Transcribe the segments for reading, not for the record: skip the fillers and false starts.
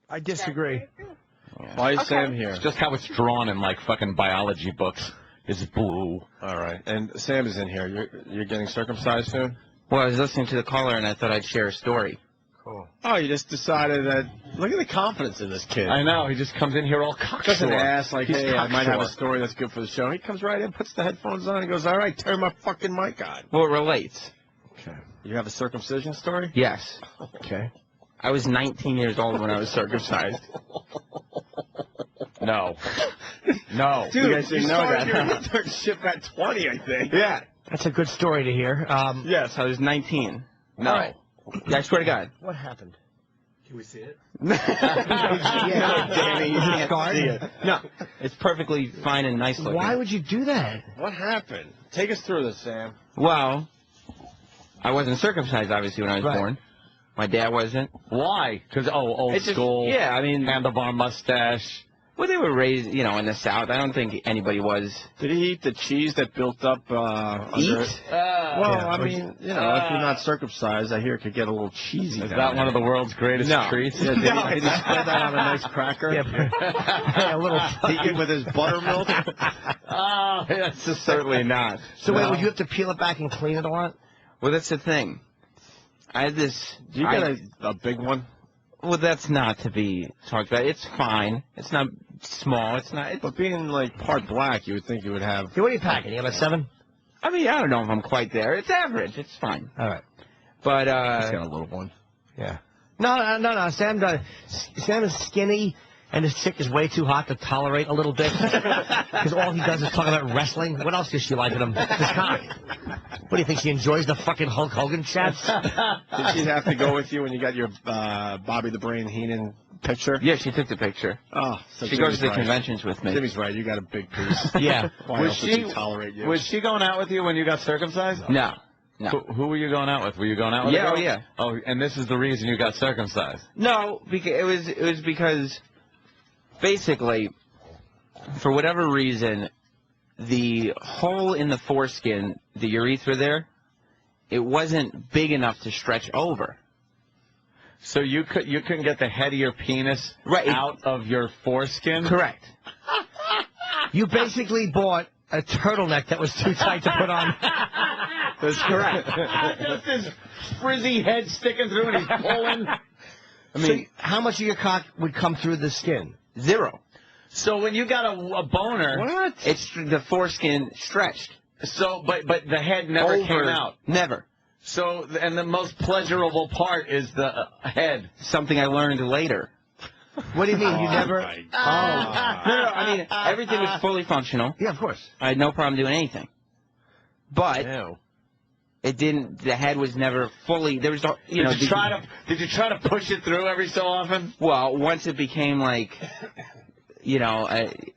I disagree. Yeah. Why is Sam here? It's just how it's drawn in like fucking biology books. It's blue. All right. And Sam is in here. You're getting circumcised soon? Well, I was listening to the caller and I thought I'd share a story. Cool. Oh, you just decided that. Look at the confidence in this kid. I know. He just comes in here all cocksure. Doesn't ask like, He's hey, I might cocksure. have a story that's good for the show. He comes right in, puts the headphones on, and goes, all right, turn my fucking mic on. Well, it relates. Okay. You have a circumcision story? Yes. Okay. I was 19 years old when I was circumcised. No. No. Dude, you guys didn't know that. You started ship at 20, I think. Yeah. That's a good story to hear. Yes, I was 19. No. Right. Yeah, I swear to God. What happened? Can we see it? Danny, you can't Scarred? see it. No, it's perfectly fine and nice looking. Why would you do that? What happened? Take us through this, Sam. Well, I wasn't circumcised, obviously, when I was born. My dad wasn't. Why? Because, old It's just- school. yeah, I mean... Handlebar mustache. Well, they were raised, you know, in the South. I don't think anybody was... Did he eat the cheese that built up under it? Eat? Well, I mean, you know, if you're not circumcised, I hear it could get a little cheesy. Is that one of the world's greatest treats? Yeah, did he spread that on a nice cracker? Yeah, a little. Eat it with his buttermilk? Oh, That's just certainly not. So wait, would you have to peel it back and clean it a lot? Well, that's the thing. I had this... Do you get a big one? Well, that's not to be talked about. It's fine. It's not small. It's not... But being, like, part black, you would think you would have... Hey, what are you packing? You have a 7? I mean, I don't know if I'm quite there. It's average. It's fine. All right. But, He's got a little one. Yeah. No. Sam is skinny, and his chick is way too hot to tolerate a little dick. Because all he does is talk about wrestling. What else does she like in him? His cock. What do you think? She enjoys the fucking Hulk Hogan chats? Did she have to go with you when you got your Bobby the Brain Heenan picture? yeah, she took the picture. Oh, so She Jimmy's goes to the right. conventions with me. Jimmy's right. You got a big piece. Yeah. Why Was else would she- she tolerate you? Was she going out with you when you got circumcised? No. No. Who were you going out with? Were you going out with Yeah, a girl? oh, yeah. Oh, and this is the reason you got circumcised. No, because it was because basically, for whatever reason, the hole in the foreskin, the urethra there, it wasn't big enough to stretch over. So you couldn't get the head of your penis Right. out of your foreskin? Correct. You basically bought a turtleneck that was too tight to put on. That's correct. Just this frizzy head sticking through and he's pulling. I mean, so how much of your cock would come through the skin? 0. So when you got a boner, What? It's the foreskin stretched. so but the head never Over. came out. Never. So and the most pleasurable part is the head. Something I learned later. What do you mean? You never? my No, I mean, everything was fully functional. Yeah, of course. I had no problem doing anything. But Ew. it didn't, the head was never fully, there was, you know. Did you try to push it through every so often? Well, once it became like, you know,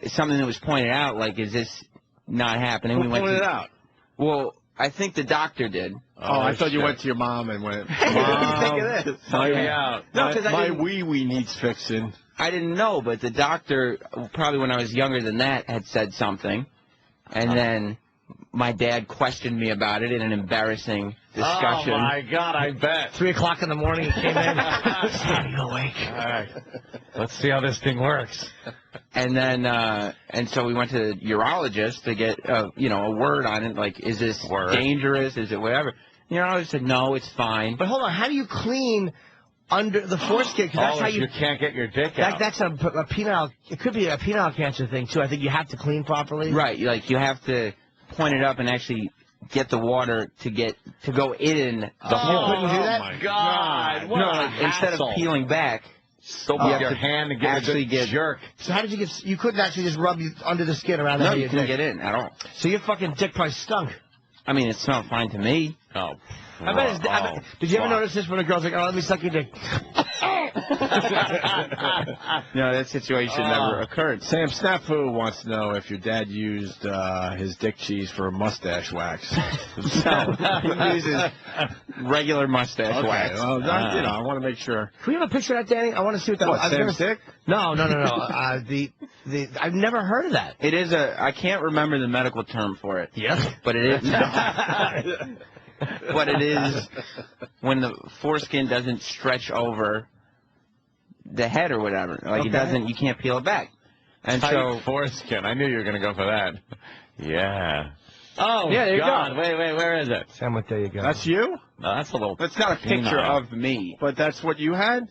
something that was pointed out, like, is this not happening? Who pointed it out? Well, I think the doctor did. Oh, I thought you shit. went to your mom and went, Think of Mom, this. Help me out. No, 'cause I my didn't- wee-wee needs fixing. I didn't know, but the doctor, probably when I was younger than that, had said something. And then my dad questioned me about it in an embarrassing discussion. Oh, my God, I bet. 3 o'clock in the morning, he came in. Standing awake. All right. Let's see how this thing works. And then, and so we went to the urologist to get, you know, a word on it, like, is this dangerous? Is it whatever? The urologist said, no, it's fine. But hold on, how do you clean under the foreskin? 'Cause that's how you can't get your dick out. That's a penile. It could be a penile cancer thing too. I think you have to clean properly. Right, like, you have to point it up and actually get the water to go in the hole. You couldn't do that? Oh, my God. What No, a like, instead of hassle. peeling back, Soap you up have your to hand and get actually a good jerk. So how did you get? You couldn't actually just rub you under the skin around the no, head of you your couldn't dick. get in at all. So your fucking dick probably stunk. I mean, it smelled fine to me. Oh. I bet did you ever notice this when a girl's like, "Oh, let me suck your dick"? No, that situation never occurred. Sam Snafu wants to know if your dad used his dick cheese for mustache wax. No, he uses regular mustache wax. Well, I want to make sure. Can we have a picture of that, Danny? I want to see what that. What, I've Sam's never- dick? No. I've never heard of that. It is I can't remember the medical term for it. Yeah. But it is. But it is when the foreskin doesn't stretch over the head or whatever. Like, it doesn't, you can't peel it back. And Tight so foreskin. I knew you were going to go for that. Yeah. Oh, yeah, there you God. go. Wait, where is it? Sam, what there you go. That's you? No, that's a little... That's not a picture penile. of me. But that's what you had?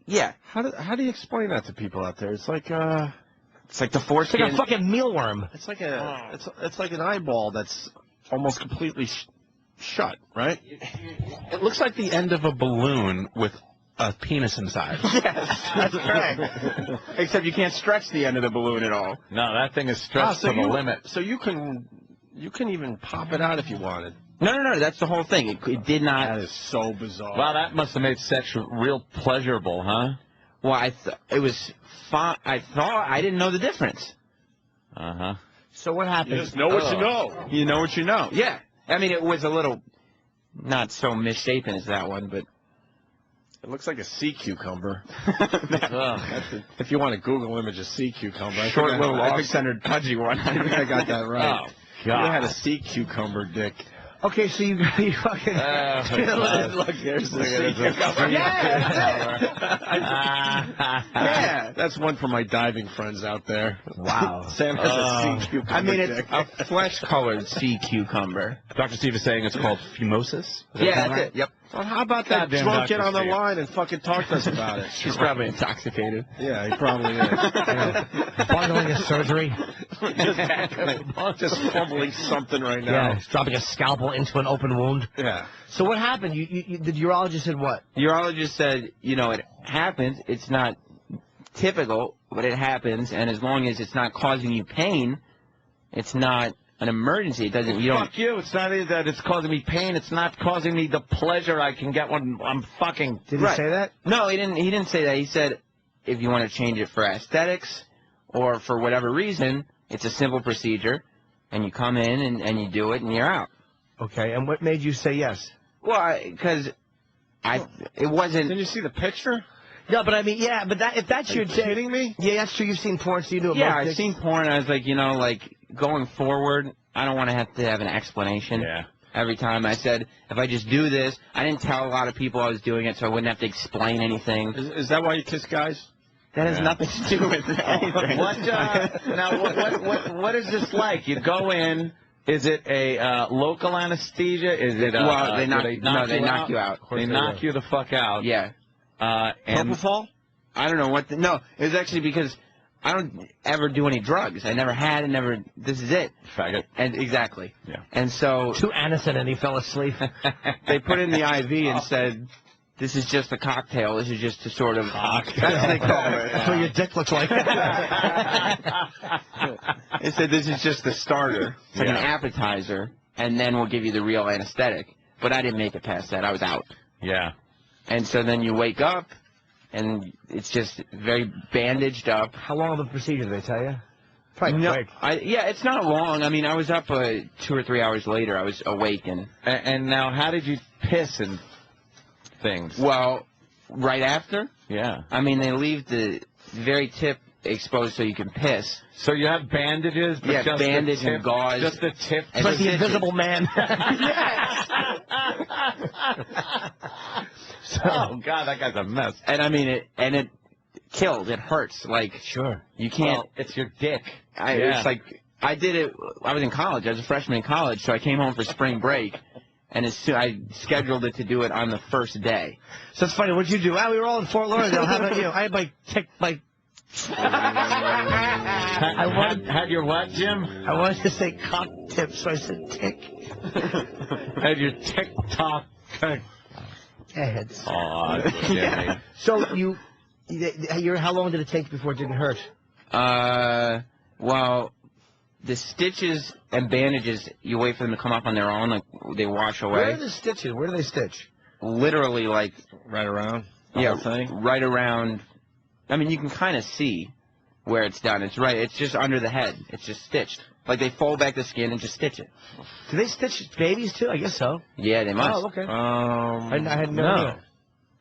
Yeah. How do you explain that to people out there? It's like It's like the It's foreskin. like a fucking mealworm. it's like it's like an eyeball that's almost completely shut, right? It looks like the end of a balloon with a penis inside. Yes, that's correct. Except you can't stretch the end of the balloon at all. No, that thing is stretched to the limit. So you can even pop it out if you wanted. No, that's the whole thing. It did not. That is so bizarre. Wow, that must have made sex real pleasurable, huh? Well, it was fine. I thought I didn't know the difference. Uh-huh. So what happened? You just know what you know. You know what you know. Yeah. I mean, it was a little not so misshapen as that one, but It looks like a sea cucumber. Ugh. If you want to Google image of sea cucumber, short little I think off-centered pudgy one. I think I got that right. Oh, You God. had a sea cucumber dick. Okay, so you fucking... Look, there's the sea cucumber. Yeah. That's one for my diving friends out there. Wow. Sam has a sea cucumber I mean, it's dick. a flesh-colored sea cucumber. Dr. Steve is saying it's called fumosis. Yeah, that's it. Yep. Well, how about that Goddamn drunk get Dr. on the Steve. line and fucking talk to us about it? She's probably intoxicated. Yeah, he probably is. Bundling a surgery. Just fumbling something right Yeah, now. he's dropping a scalpel into an open wound. Yeah. So what happened? The urologist said what? The urologist said, it happens. It's not typical, but it happens. And as long as it's not causing you pain, it's not an emergency. It doesn't. You don't. Fuck you. It's not that it's causing me pain. It's not causing me the pleasure I can get when I'm fucking... Did he say that? No, he didn't. He didn't say that. He said, if you want to change it for aesthetics or for whatever reason, it's a simple procedure, and you come in and you do it, and you're out. Okay, and what made you say yes? Well, because it wasn't. Did you see the picture? No, but I mean, yeah, but if that's Are your you thing, kidding me? yeah, that's true. You've seen porn, so you knew it. Yeah, most I've dicks- seen porn. I was like, going forward, I don't want to have an explanation. Yeah. Every time I said, if I just do this, I didn't tell a lot of people I was doing it, so I wouldn't have to explain anything. Is that why you kiss guys? That has Yeah. nothing to do with anything. What is this like? You go in. Is it a local anesthesia? Is it? Well, they do knock you out. They knock you the fuck out. Yeah. And Propofol? I don't know what. No, it was actually because I don't ever do any drugs. I never had and never. This is it. faggot. And exactly. Yeah. And so 2 Anacin and he fell asleep. they put in the IV and said, "This is just a cocktail. This is just to sort of." Cocktail. That's what they call it. That's what your dick looks like. They said this is just the starter. It's like an appetizer, and then we'll give you the real anesthetic. But I didn't make it past that. I was out. Yeah. And so then you wake up, and it's just very bandaged up. How long of a procedure did they tell you? Probably No, quick. yeah, it's not long. I mean, I was up 2 or 3 hours later. I was awake and And now, how did you piss and things? well, right after. Yeah. I mean, they leave the very tip exposed so you can piss. So you have bandages, but Yeah, just bandage the tip, and gauze. just the tip. And Like the stitches. Invisible Man. Oh God, that guy's a mess. And I mean it killed. It hurts. Like Sure. you can't. Well, it's your dick. It's like I did it. I was in college. I was a freshman in college, so I came home for spring break, and I scheduled it to do it on the first day. So it's funny. What'd you do? Well, we were all in Fort Lauderdale. How about you? I had my tick, my. I wanted, Had your what, Jim? I wanted to say cock tip, so I said tick. Had your TikTok. Heads. Oh, Jimmy. So how long did it take before it didn't hurt? Well, the stitches and bandages, you wait for them to come up on their own, like they wash Where away. are the stitches? Where do they stitch? Literally, like Right around? The yeah, whole thing? right around. I mean, you can kind of see where it's done. It's right. It's just under the head. It's just stitched. Like they fold back the skin and just stitch it. Do they stitch babies too? I guess so. Yeah, they must. Oh, okay. I I had no idea.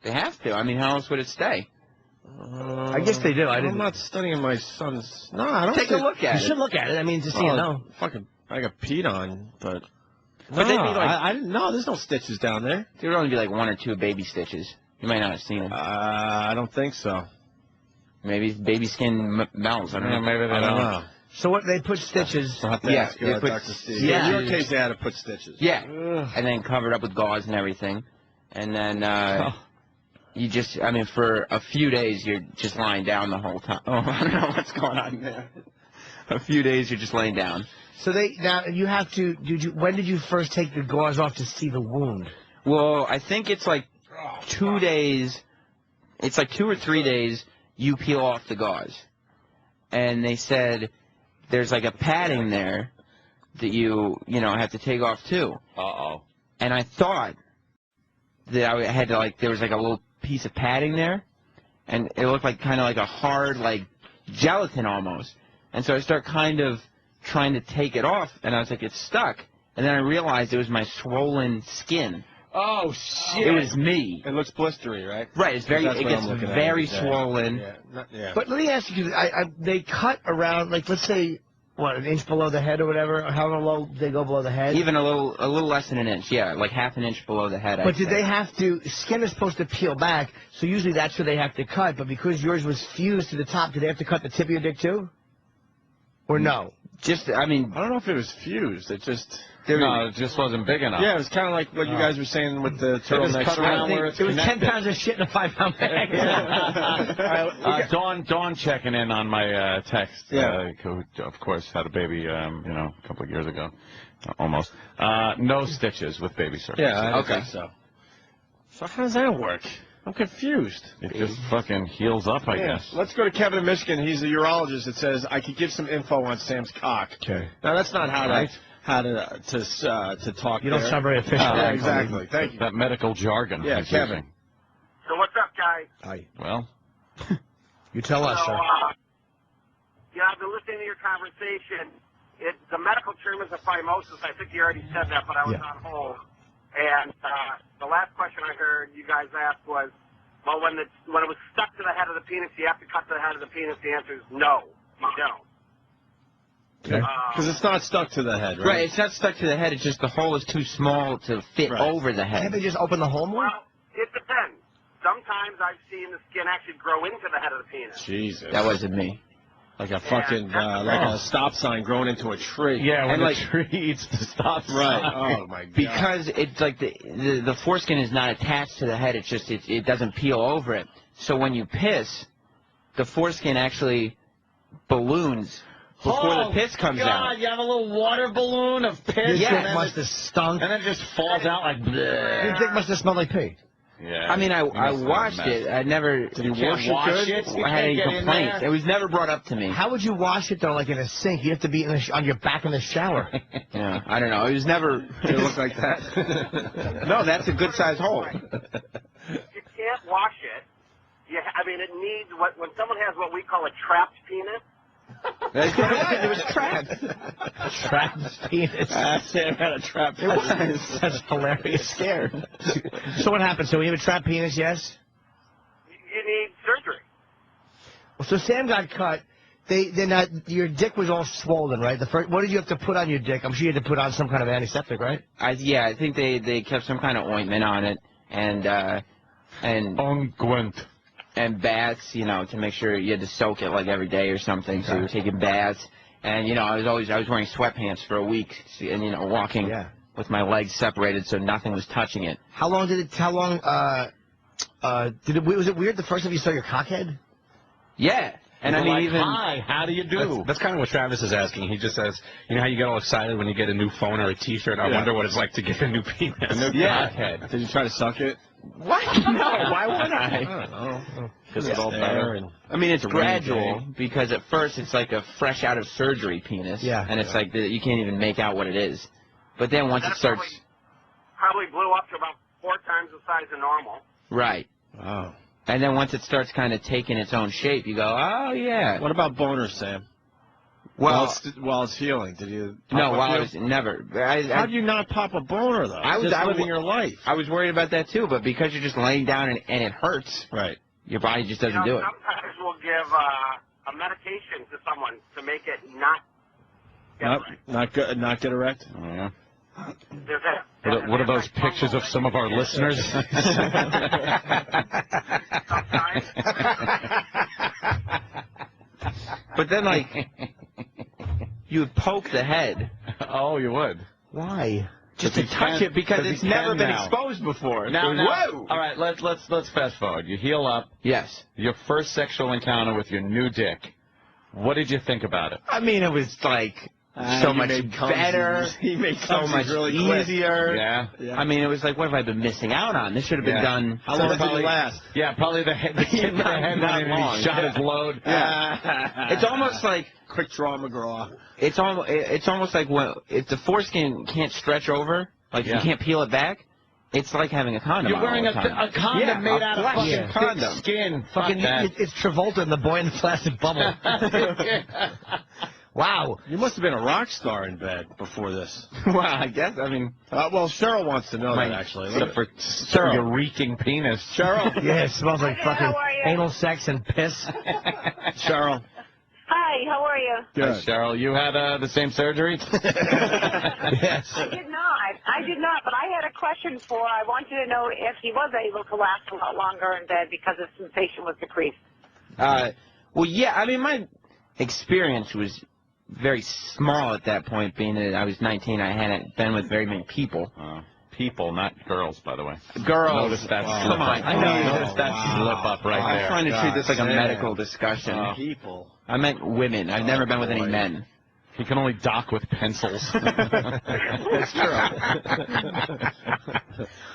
They have to. I mean, how else would it stay? I guess they do. I I'm didn't. not studying my son's. No, I don't Take a think- look You at should it. look at it. I mean, just so you know. Fucking, I got peed on, but. But they'd be like- I didn't know. There's no stitches down there. There would only be like 1 or 2 baby stitches. You might not have seen it. I don't think so. Maybe baby skin melts. I don't know. Maybe they I don't know. So what, they put stitches. We'll have to ask they put- Dr. Steve. yeah. In your case, they had to put stitches. Yeah, and then covered up with gauze and everything. And then you just, I mean, for a few days, you're just lying down the whole time. Oh, I don't know what's going on there. A few days, you're just laying down. So now you have to, when did you first take the gauze off to see the wound? Well, I think it's like 2 days, it's like 2 or 3 days you peel off the gauze. And they said there's like a padding there that you have to take off too. Uh-oh. And I thought that I had to, like, there was like a little piece of padding there, and it looked like kind of like a hard, like, gelatin almost. And so I start kind of trying to take it off, and I was like, it's stuck. And then I realized it was my swollen skin. Oh, shit. It was me. It looks blistery, right? Right, it gets very Yeah. swollen. Yeah. But let me ask you, they cut around, like, let's say, what, an inch below the head or whatever? Or however low they go below the head? Even a little less than an inch, yeah, like half an inch below the head. But did they have to, skin is supposed to peel back, so usually that's where they have to cut, but because yours was fused to the top, did they have to cut the tip of your dick too? Or no? Just, I mean, I don't know if it was fused. It just... No, it just wasn't big enough. Yeah, it was kind of like what you guys were saying with the turtleneck. cut around where it's It was 10 connected. pounds of shit in a 5-pound bag. Dawn checking in on my text. Yeah. Who, of course, had a baby, a couple of years ago. Almost. No stitches with baby circumcision. Yeah, I don't Okay. think so. So how does that work? I'm confused. It just fucking heals up, I guess. Let's go to Kevin in Michigan. He's a urologist that says I could give some info on Sam's cock. Okay. Now that's not how Right. to talk. You don't there. sound very efficient. Yeah, exactly. Thank you. That medical jargon. Yeah, he's Kevin. using. So what's up, guys? Hi. Well, You tell us, So, sir. yeah, I've been listening to your conversation. The medical term is a phimosis. I think you already said that, but I was on hold. And the last question I heard you guys ask was, well, when it was stuck to the head of the penis, you have to cut the head of the penis. The answer is no, you don't. Because it's not stuck to the head, right? right, it's not stuck to the head. It's just the hole is too small to fit Right. over the Can't head. they just open the hole more? Well, it depends. Sometimes I've seen the skin actually grow into the head of the penis. Jesus. That wasn't me. like a fucking like a stop sign growing into a tree. yeah, when And the like- tree eats the stop sign. Right. Oh my god. Because it's like the foreskin is not attached to the head. It's just it doesn't peel over it. So when you piss, the foreskin actually balloons before the piss comes out. You have a little water balloon of piss, Your Yeah. dick must have stunk. and it just falls out like. Bleh. Your dick must have smelled like pee. Yeah. I mean, I must have washed been a it. mess. I never. Did you Can't wash it good? You I had can't any get in complaints. there. It was never brought up to me. How would you wash it, though, like in a sink? You have to be on your back in the shower. Yeah, I don't know. It was never. Did it look like that? No, that's a good sized hole. You can't wash it. I mean, it needs when someone has what we call a trapped penis. It was trapped. Trapped penis. Sam had a trap. It was. That's hilarious. Scared. So what happened? So we have a trapped penis, yes? You need surgery. So Sam got cut. Your dick was all swollen, right? What did you have to put on your dick? I'm sure you had to put on some kind of antiseptic, right? I think they kept some kind of ointment on it and Unguent. and baths, to make sure you had to soak it like every day or something. So we were taking baths, and I was wearing sweatpants for a week, and walking with my legs separated so nothing was touching it. How long was it weird the first time you saw your cockhead? Yeah, and You're I mean like, even hi, how do you do? That's kind of what Travis is asking. He just says, you know how you get all excited when you get a new phone or a T-shirt? I wonder what it's like to get a new penis. yeah. Did you try to suck it? What? No, why would I? I don't know. Because it's all better. I mean, it's It's a rainy gradual because at first it's like a fresh out of surgery penis. Yeah. And it's like you can't even make out what it is. But then once it That starts, probably blew up to about 4 times the size of normal. right. Wow. And then once it starts kind of taking its own shape, you go, oh yeah. What about boner, Sam? Well, while it's healing, did you? no, pop while up I was never. How do you not pop a boner though? I was- just I was- living your life. I was worried about that too, but because you're just laying down and it hurts, Right. your body just doesn't do it. Sometimes we'll give a medication to someone to make it not get right. Not get erect. Yeah. There's that. What are those pictures of some of our listeners? Sometimes. But then, like, you would poke the head. Oh, you would. Why? Just to touch it because it's never been exposed before. Now, Whoa! all right, let's fast forward. You heal up. Yes. Your first sexual encounter with your new dick. What did you think about it? I mean, it was like so much better. He made so much really easier. Yeah. I mean, it was like, what have I been missing out on? This should have been done. How long did it last? Yeah, probably the tip of the head Not and long. he shot his load. It's almost like Quick draw McGraw. it's almost like when if the foreskin can't stretch over, like you can't peel it back. It's like having a condom. You're wearing all the time. a condom made out of fucking Yeah. thick skin. Fucking, it's Travolta in the boy in the plastic bubble. Wow. You must have been a rock star in bed before this. Well, I guess. I mean, Well, Cheryl wants to know that, actually. Except for your reeking penis. Cheryl. Yeah, it smells like Hi, fucking how are you? anal sex and piss. Cheryl. Hi, how are you? Hi, Cheryl, you had the same surgery? Yes. I did not, but I had a question I wanted to know if he was able to last a lot longer in bed because his sensation was decreased. well, yeah. I mean, my experience was very small at that point, being that I was 19. I hadn't been with very many people. People, not girls, by the way. Girls. Notice that slip Come on. up. I know. Notice that slip up right I'm there. trying to treat this like a God, medical discussion. People. I meant women. I've never been with any men. He can only dock with pencils. That's true.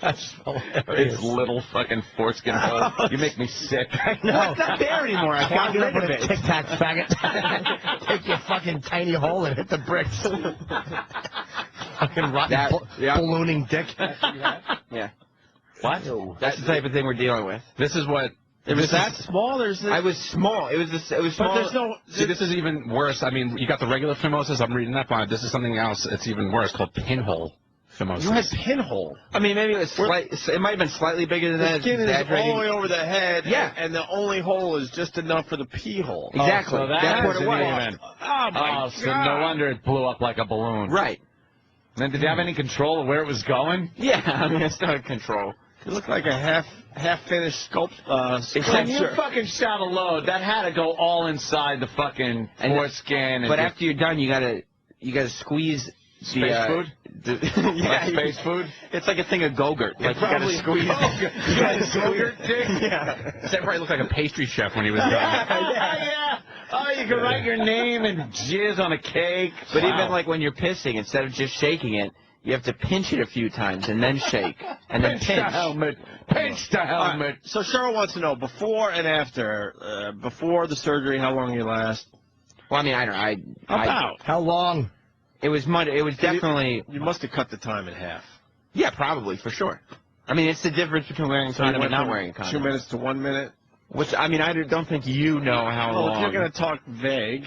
That's hilarious. His little fucking foreskin hole. You make me sick. No, it's not there anymore. I got rid of it. Tic Tac faggot. Take your fucking tiny hole and hit the bricks. Fucking rotten ballooning dick. Yeah. What? That's the type of thing we're dealing with. This is what. It was that small? I was small. It was small. But there's no... See, this is even worse. I mean, you got the regular phimosis. I'm reading up on it. This is something else. It's even worse, called pinhole phimosis. You had pinhole. I mean, maybe it was it might have been slightly bigger than The that. skin is all the way over the head, Yeah. and the only hole is just enough for the pee hole. Exactly. so That's what it was. Oh, my So no wonder it blew up like a balloon. Right. Then did you have any control of where it was going? Yeah. I mean, it's not control. It looked like a half-finished When you sculpture. fucking shot a load, that had to go all inside the fucking foreskin. But after you're done, you gotta squeeze Space food? yeah, space food? It's like a thing of Go-Gurt. Like you gotta squeeze. You got a Go-Gurt dick? Yeah. That probably looked like a pastry chef when he was done. Yeah. Oh, you can write your name and jizz on a cake. But even like when you're pissing, instead of just shaking it, you have to pinch it a few times and then shake and then pinch pinch. the helmet. Pinch the helmet. So Cheryl wants to know, before and after, before the surgery, how long you last? Well, I mean, I don't know. About. How long? It was definitely. You must have cut the time in half. Yeah, probably for sure. I mean, it's the difference between wearing a condom and not wearing a condom. 2 minutes to 1 minute. Which I mean, I don't think you know how Well, long. if you're going to talk vague.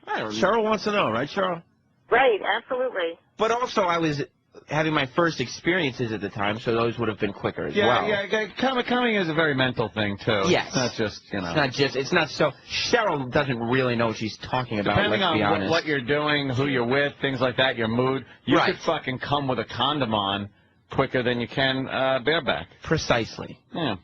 I don't know. Cheryl wants to know, right, Cheryl? Right, absolutely. But also, I was having my first experiences at the time, so those would have been quicker as well. Yeah. Coming is a very mental thing, too. Yes. It's not just, It's not so. Cheryl doesn't really know what she's talking about. Depending let's be on honest. what you're doing, who you're with, things like that, your mood, you Right. could fucking come with a condom on quicker than you can bareback. Precisely. Yeah.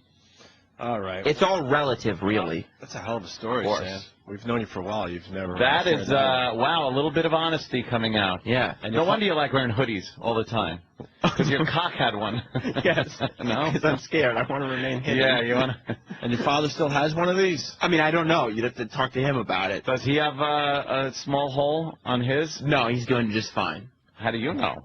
All right. It's all relative, really. That's a hell of a story, Of course. Sam. We've known you for a while. You've never... That shared is, that. wow, a little bit of honesty coming out. Yeah. And no wonder you like wearing hoodies all the time. Because your cock had one. Yes. No? Because I'm scared. I want to remain hidden. Yeah, you want to... And your father still has one of these? I mean, I don't know. You'd have to talk to him about it. Does he have a small hole on his? No, he's doing just fine. How do you know?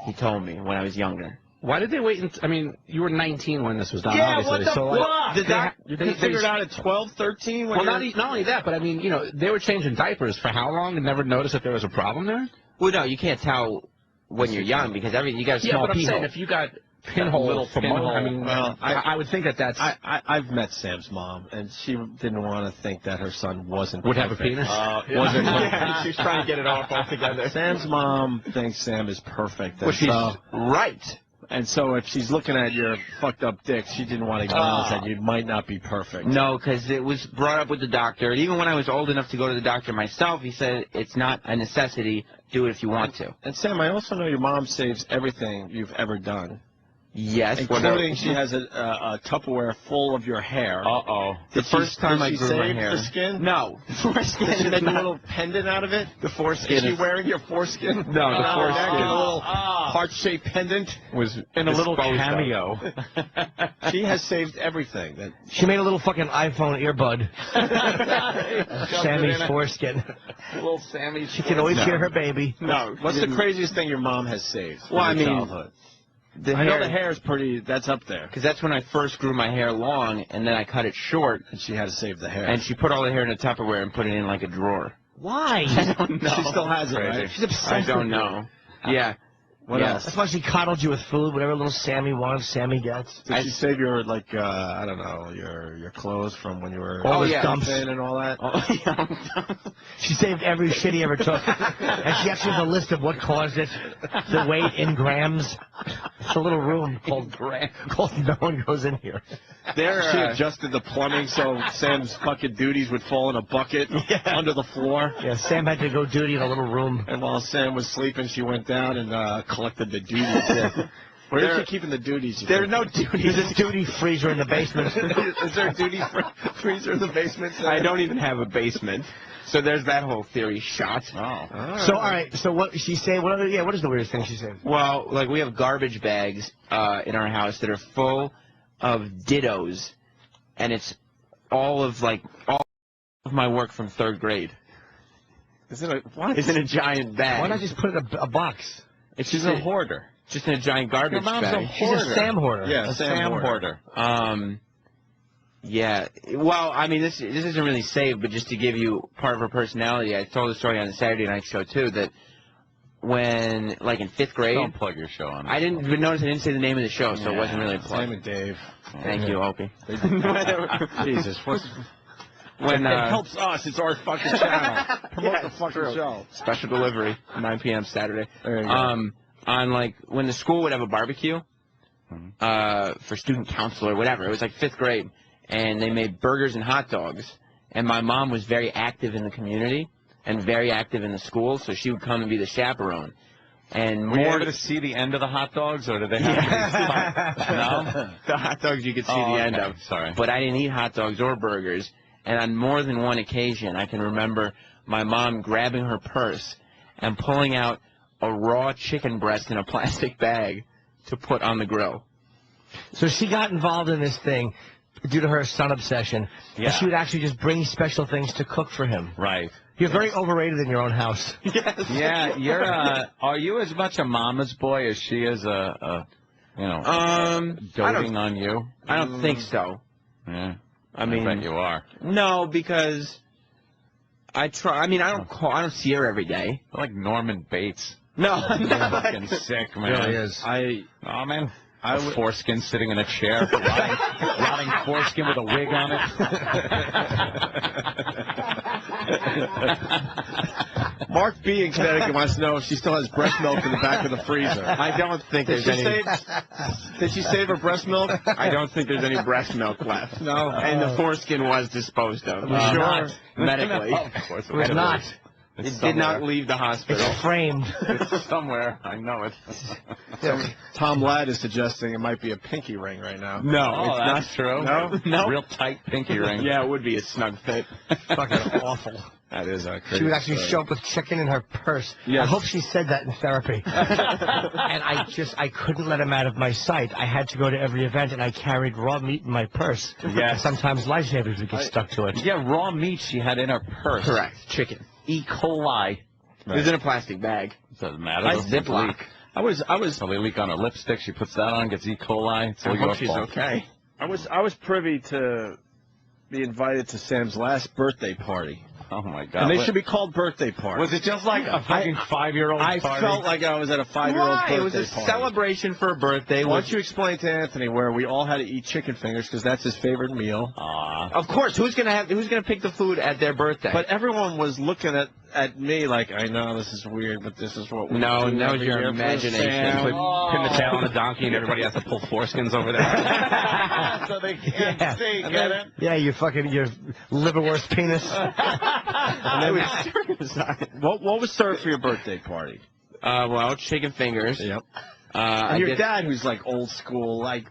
He told me when I was younger. Why did they wait? I mean, you were 19 when this was done, Yeah, obviously. what the so, fuck? You can figure it out at 12, 13? Well, not only that, but I mean, you know, they were changing diapers for how long and never noticed that there was a problem there? Well, no, you can't tell when you're young because you got a Yeah, small but I'm pee saying hole. if you got pinhole, little pinhole. I mean, Well, I would think that's I've met Sam's mom, and she didn't want to think that her son wasn't would have a perfect. penis. Wasn't She's trying to get it off altogether. Sam's mom thinks Sam is perfect. Well, she's so, right. And so if she's looking at your fucked up dick, she didn't want to acknowledge that you might not be perfect. No, because it was brought up with the doctor. Even when I was old enough to go to the doctor myself, he said it's not a necessity. Do it if you want to. And Sam, I also know your mom saves everything you've ever done. Yes. Including she has a Tupperware full of your hair. Uh-oh. The first time I grew my hair. The skin? No. Foreskin. Did she make a little pendant out of it? The foreskin. Is she wearing your foreskin? No, the foreskin. A little heart-shaped pendant Was in a little cameo. She has saved everything. She made a little fucking iPhone earbud. Sammy's foreskin. Little Sammy's. She can always hear her baby. No. What's the craziest thing your mom has saved? Well, I in your mean, childhood? I know the hair is pretty. That's up there. Because that's when I first grew my hair long, and then I cut it short. And she had to save the hair. And she put all the hair in a Tupperware and put it in like a drawer. Why? I don't know. She still has it, right? She's obsessed. I don't know. Yeah. What else? That's why she coddled you with food. Whatever little Sammy wants, Sammy gets. Did she save your I don't know, your clothes from when you were dumping and all that? Oh, yeah. She saved every shit he ever took. And she actually has a list of what caused it, the weight in grams. It's a little room called no one goes in here. She adjusted the plumbing so Sam's fucking duties would fall in a bucket under the floor. Yeah, Sam had to go duty in a little room. And while Sam was sleeping, she went down and collected the duties. Where is she keeping the duties? There's no duties. There's a duty freezer in the basement. Is there a duty freezer in the basement? I don't even have a basement. So there's that whole theory shot. Oh. So, all right. So what she say? What is the weirdest thing she said? Well, like we have garbage bags in our house that are full of dittos, and it's all of my work from 3rd grade. Is it what? It's in a giant bag. Why not just put it in a box? It's She's a hoarder. Just in a giant garbage Your mom's bag. a hoarder. She's a Sam hoarder. Yeah, A Sam hoarder. Yeah. Well, I mean, this isn't really saved, but just to give you part of her personality, I told the story on the Saturday night show too. That when, like in 5th grade, Don't plug your show on. I didn't even notice I didn't say the name of the show, so it wasn't really a plug. Sam and Dave. Thank you, Opie. Jesus, When it helps us. It's our fucking channel. Promote the fucking show. Special delivery, 9 p.m. Saturday. There you go. On like when the school would have a barbecue for student council or whatever. It was like 5th grade, and they made burgers and hot dogs. And my mom was very active in the community and very active in the school, so she would come and be the chaperone. And Were you more able to see the end of the hot dogs, or did they have no? The hot dogs you could see Oh, the end okay. of. Sorry. But I didn't eat hot dogs or burgers. And on more than one occasion, I can remember my mom grabbing her purse and pulling out a raw chicken breast in a plastic bag to put on the grill. So she got involved in this thing due to her son obsession. Yeah. And she would actually just bring special things to cook for him. Right. You're very overrated in your own house. Yes. Yeah, you're. Are you as much a mama's boy as she is doting on you? I don't think so. Yeah. I mean, I bet you are. no, because I try. I mean, I don't see her every day. You're like Norman Bates. No, I'm not. Fucking sick, man. Really is. Oh man. A foreskin sitting in a chair, rotting foreskin with a wig on it. Mark B in Connecticut wants to know if she still has breast milk in the back of the freezer. I don't think there's any. Did she save her breast milk? I don't think there's any breast milk left. No. And the foreskin was disposed of. Sure. Medically. Of course, It was not. It did not leave the hospital. It's framed. It's somewhere. I know it. Tom Ladd is suggesting it might be a pinky ring right now. No, Oh, it's that's not true. No, no. Real tight pinky ring. Yeah, it would be a snug fit. Fucking awful. That is a crazy She would actually story. show up with chicken in her purse. Yes. I hope she said that in therapy. And I couldn't let him out of my sight. I had to go to every event, and I carried raw meat in my purse. Yes. And sometimes lifesavers would get stuck to it. Yeah, raw meat she had in her purse. Correct. Chicken. E. coli. It was in a plastic bag. Doesn't matter. I Those Ziploc. leak. I was Probably leak on her lipstick. She puts that on, gets E. coli. It's all I your hope she's fault. okay. I was privy to be invited to Sam's last birthday party. Oh my God. And they should be called birthday parties. Was it just like a fucking 5-year-old I party? felt like I was at a 5-year-old Why? birthday It was a party. celebration for a birthday. Why don't you explain to Anthony where we all had to eat chicken fingers because that's his favorite meal? Of course. Who's gonna pick the food at their birthday? But everyone was looking at me like, I know this is weird, but this is what we do no, every your year for imagination. Sam. Pin the tail on a donkey and everybody has to pull foreskins over there. So they can't see, get it? Yeah, your liverwurst penis. What was served for your birthday party? Well, chicken fingers. Yep. I your did- dad, who's like old school, like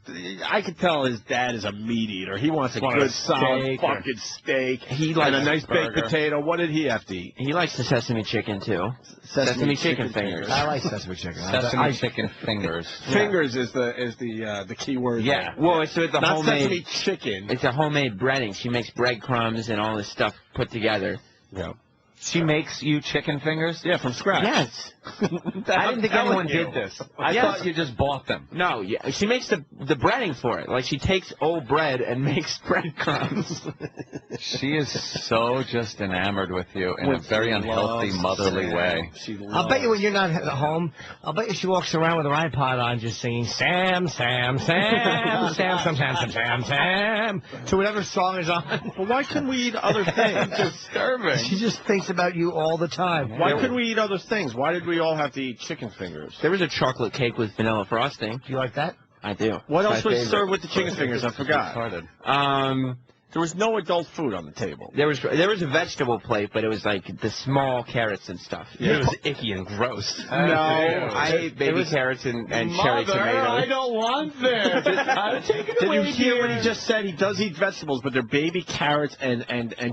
I could tell his dad is a meat eater. He wants a good solid steak fucking steak. He likes and a nice burger. baked potato. What did he have to eat? He likes the sesame chicken too. Sesame chicken fingers. I like sesame chicken. Sesame chicken fingers. Fingers is the key word. Yeah. Well, so it's a Not homemade. sesame chicken. It's a homemade breading. She makes breadcrumbs and all this stuff put together. Yeah. She makes you chicken fingers? Yeah, from scratch. Yes. I didn't think anyone did this. I Yes. thought you just bought them. No, yeah, she makes the breading for it. Like she takes old bread and makes breadcrumbs. She is so just enamored with you in a very unhealthy, motherly way. I'll bet you when you're not at home, I'll bet you she walks around with her iPod on just singing Sam, Sam, Sam, Sam, Sam, Sam, Sam, Sam, Sam, to whatever song is on. But why couldn't we eat other things? Disturbing. She just thinks about you all the time. Why couldn't we eat other things? Why did we all have to eat chicken fingers? There was a chocolate cake with vanilla frosting. Do you like that? I do. What else My was favorite. served with the chicken fingers? I forgot. Started. There was no adult food on the table. There was a vegetable plate, but it was like the small carrots and stuff. It was icky and gross. No, I ate baby carrots and cherry tomatoes. don't want this. Did you hear what he just said? He does eat vegetables, but they're baby carrots and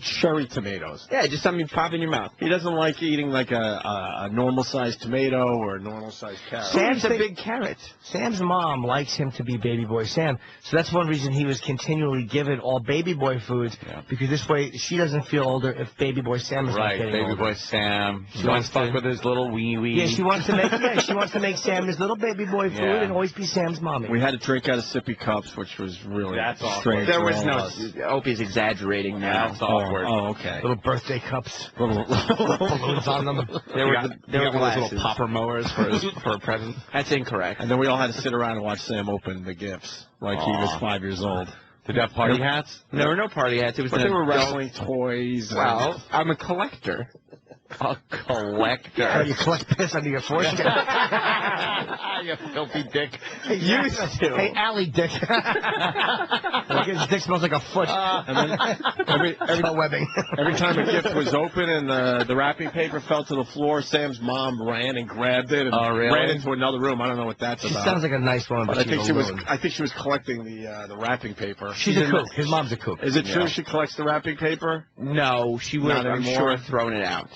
cherry tomatoes. Yeah, just something you pop in your mouth. He doesn't like eating like a normal-sized tomato or a normal-sized carrot. Sam's a big carrot. Sam's mom likes him to be baby boy Sam, so that's one reason he was continually given all baby boy foods, because this way she doesn't feel older if baby boy Sam is not Right, getting baby older. boy Sam. She Don't wants fuck to- with his little wee-wee. Yeah, she wants to make Sam his little baby boy food Yeah. and always be Sam's mommy. We had to drink out of sippy cups, which was really That's awkward. strange. There for was all no. of us. Opie's exaggerating now. That's awkward. Oh, okay. Little birthday cups, Little- balloons on them. There were There were one of those glasses. little popper mowers for a present. That's incorrect. And then we all had to sit around and watch Sam open the gifts like he was Aw. 5 years old. Did you have party hats? There were no party hats. It was But an they were adult- wrestling toys. and- Well, I'm a collector. A collector. Oh, you collect piss under your foreskin. You filthy dick. Used to. Hey, alley dick. Like his dick smells like a foot. And then every webbing. every time a gift was open and the wrapping paper fell to the floor, Sam's mom ran and grabbed it and Oh, really? ran into another room. I don't know what that's She about. sounds like a nice woman, but But she's a loon. I think she was collecting the wrapping paper. She's a kook. His mom's a kook. Is it true Yeah. she collects the wrapping paper? No, she would have, Not I'm anymore? sure, thrown it out.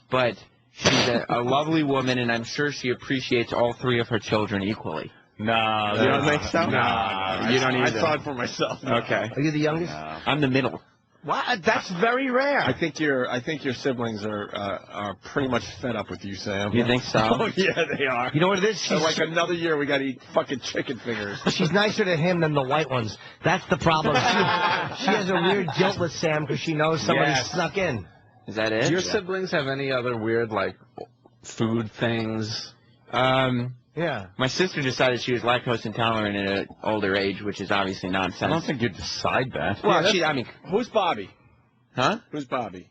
But she's a lovely woman, and I'm sure she appreciates all three of her children equally. No, You don't think so? No, you don't I either. saw it for myself. Okay. Are you the youngest? I'm the middle. What? That's very rare. I think your siblings are pretty much fed up with you, Sam. You think so? Oh yeah, they are. You know what it is? So like another year, we got to eat fucking chicken fingers. She's nicer to him than the white ones. That's the problem. She has a weird guilt with Sam because she knows somebody Yes. snuck in. Is that it? Do your siblings have any other weird, like, food things? Yeah. My sister decided she was lactose intolerant at an older age, which is obviously nonsense. I don't think you'd decide that. Well, I mean, Who's Bobby? huh? Who's Bobby?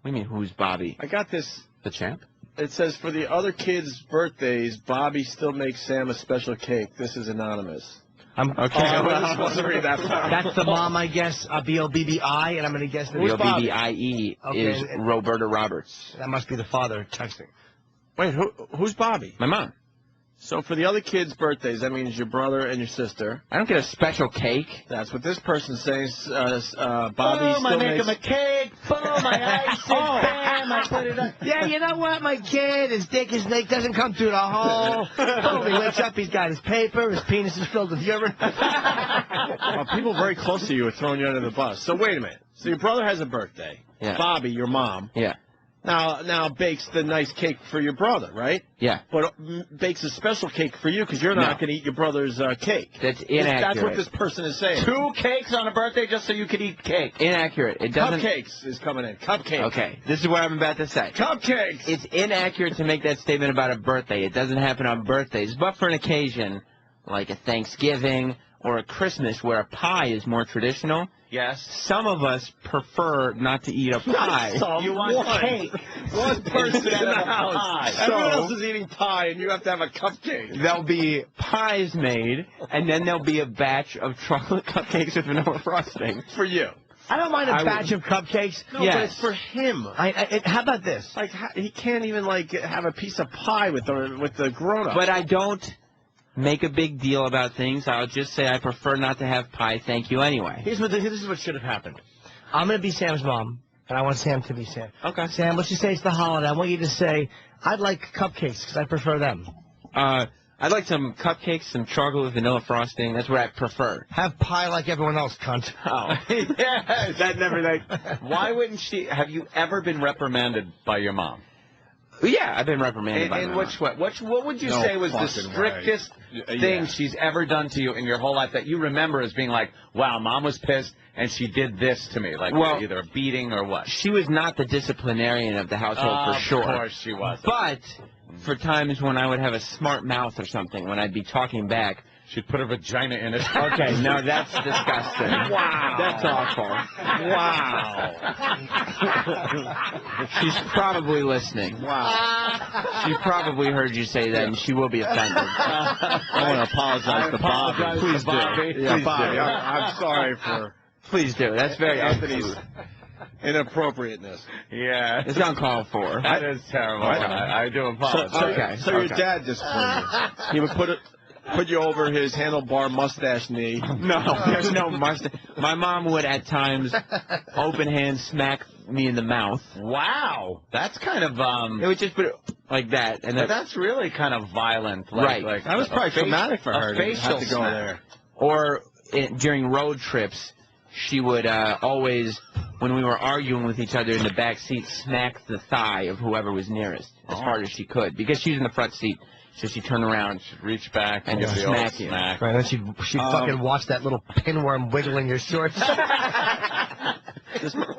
What do you mean, who's Bobby? I got this. The champ? It says for the other kids' birthdays, Bobby still makes Sam a special cake. This is anonymous. I'm Okay. I wasn't reading that part. That's the mom, I guess. B-O-B-B-I, and I'm going to guess that Who's Bobby? B-O-B-B-I-E Okay, is and- Roberta Roberts. that must be the father texting. Wait, who's Bobby? My mom. So for the other kids' birthdays, that means your brother and your sister. I don't get a special cake. That's what this person says. Bobby Boom, I still make makes. him a cake. Boom, I ice it. Bam, I put it on. Yeah, you know what? My kid, his dick, his snake doesn't come through the hole. Boom, he wakes up, he's got his paper, his penis is filled with urine. People very close to you are throwing you under the bus. So wait a minute. So your brother has a birthday. Yeah. Bobby, your mom, Yeah. now bakes the nice cake for your brother, right? Yeah. But bakes a special cake for you because you're not No. going to eat your brother's cake. That's inaccurate. That's what this person is saying. 2 cakes on a birthday just so you could eat cake. Inaccurate. It doesn't. Cupcakes is coming in. Cupcakes. Okay. This is what I'm about to say. Cupcakes. It's inaccurate to make that statement about a birthday. It doesn't happen on birthdays, but for an occasion like a Thanksgiving or a Christmas where a pie is more traditional, Yes. Some of us prefer not to eat a pie. You want cake. One person in the house. pie. Everyone So- else is eating pie, and you have to have a cupcake. There'll be pies made, and then there'll be a batch of chocolate cupcakes with vanilla frosting. For you. I don't mind a I batch of cupcakes. No, Yes. but it's for him. How about this? Like he can't even like have a piece of pie with the grown-ups. But I don't make a big deal about things. I'll just say I prefer not to have pie. Thank you anyway. This is what should have happened. I'm going to be Sam's mom, and I want Sam to be Sam. Okay. Sam, let's just say it's the holiday. I want you to say, I'd like cupcakes because I prefer them. I'd like some cupcakes, some chocolate with vanilla frosting. That's what I prefer. Have pie like everyone else, cunt. Oh. Yes. That never like. Why wouldn't she? Have you ever been reprimanded by your mom? Yeah, I've been reprimanded by In my which mom. way? What would you No say was the fucking way. strictest thing she's ever done to you in your whole life that you remember as being like, wow, mom was pissed and she did this to me, like Well, either a beating or what? She was not the disciplinarian of the household for sure. Of course she was. But for times when I would have a smart mouth or something, when I'd be talking back, She'd put her vagina in it. okay, no, that's disgusting. Wow. That's awful. Wow. She's probably listening. Wow. She probably heard you say that, and she will be offended. I want to apologize to Bobby. apologize Please to Bobby. do. Yeah, Please Bobby. do. I'm sorry for Please do. That's very Anthony's uncouth. inappropriateness. Yeah. It's uncalled for. That is terrible. I do apologize. Okay. So your dad disciplined you. He would put you over his handlebar mustache knee. No, there's no mustache. My mom would at times open hand smack me in the mouth. Wow. That's kind of, It would just put it like that, and then, that's really kind of violent. Like, Right. Like That was probably traumatic for her a to facial have to go smack. there. or during road trips, she would always, when we were arguing with each other in the back seat, smack the thigh of whoever was nearest as hard as she could, because she was in the front seat. So she'd turn around, She'd reach back and give the old smack you. smack. Right, then she'd fucking watch that little pinworm wiggle in your shorts.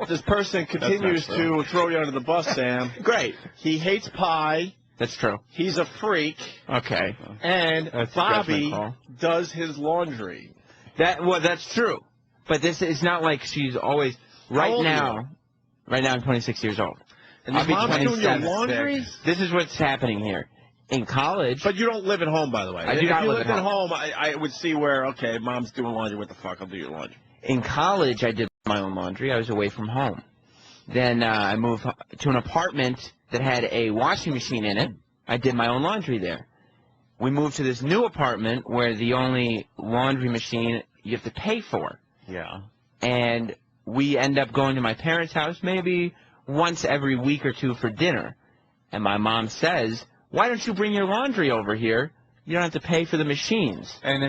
This person continues nice, to throw you under the bus, Sam. Great. He hates pie. That's true. He's a freak. Okay. And That's a Bobby judgment call. does his laundry. That's true. But this is not like she's always right old are now. Right now I'm 26 years old. And I'll your be mom's doing your 27. laundry? This is what's happening here. In college, But you don't live at home, by the way. I do if not you live lived at at home, I would see where, okay, mom's doing laundry. What the fuck? I'll do your laundry. in college I did my own laundry. I was away from home. Then I moved to an apartment that had a washing machine in it. I did my own laundry there. We moved to this new apartment where the only laundry machine you have to pay for. Yeah. And we end up going to my parents' house maybe once every week or two for dinner. And my mom says, why don't you bring your laundry over here? You don't have to pay for the machines. And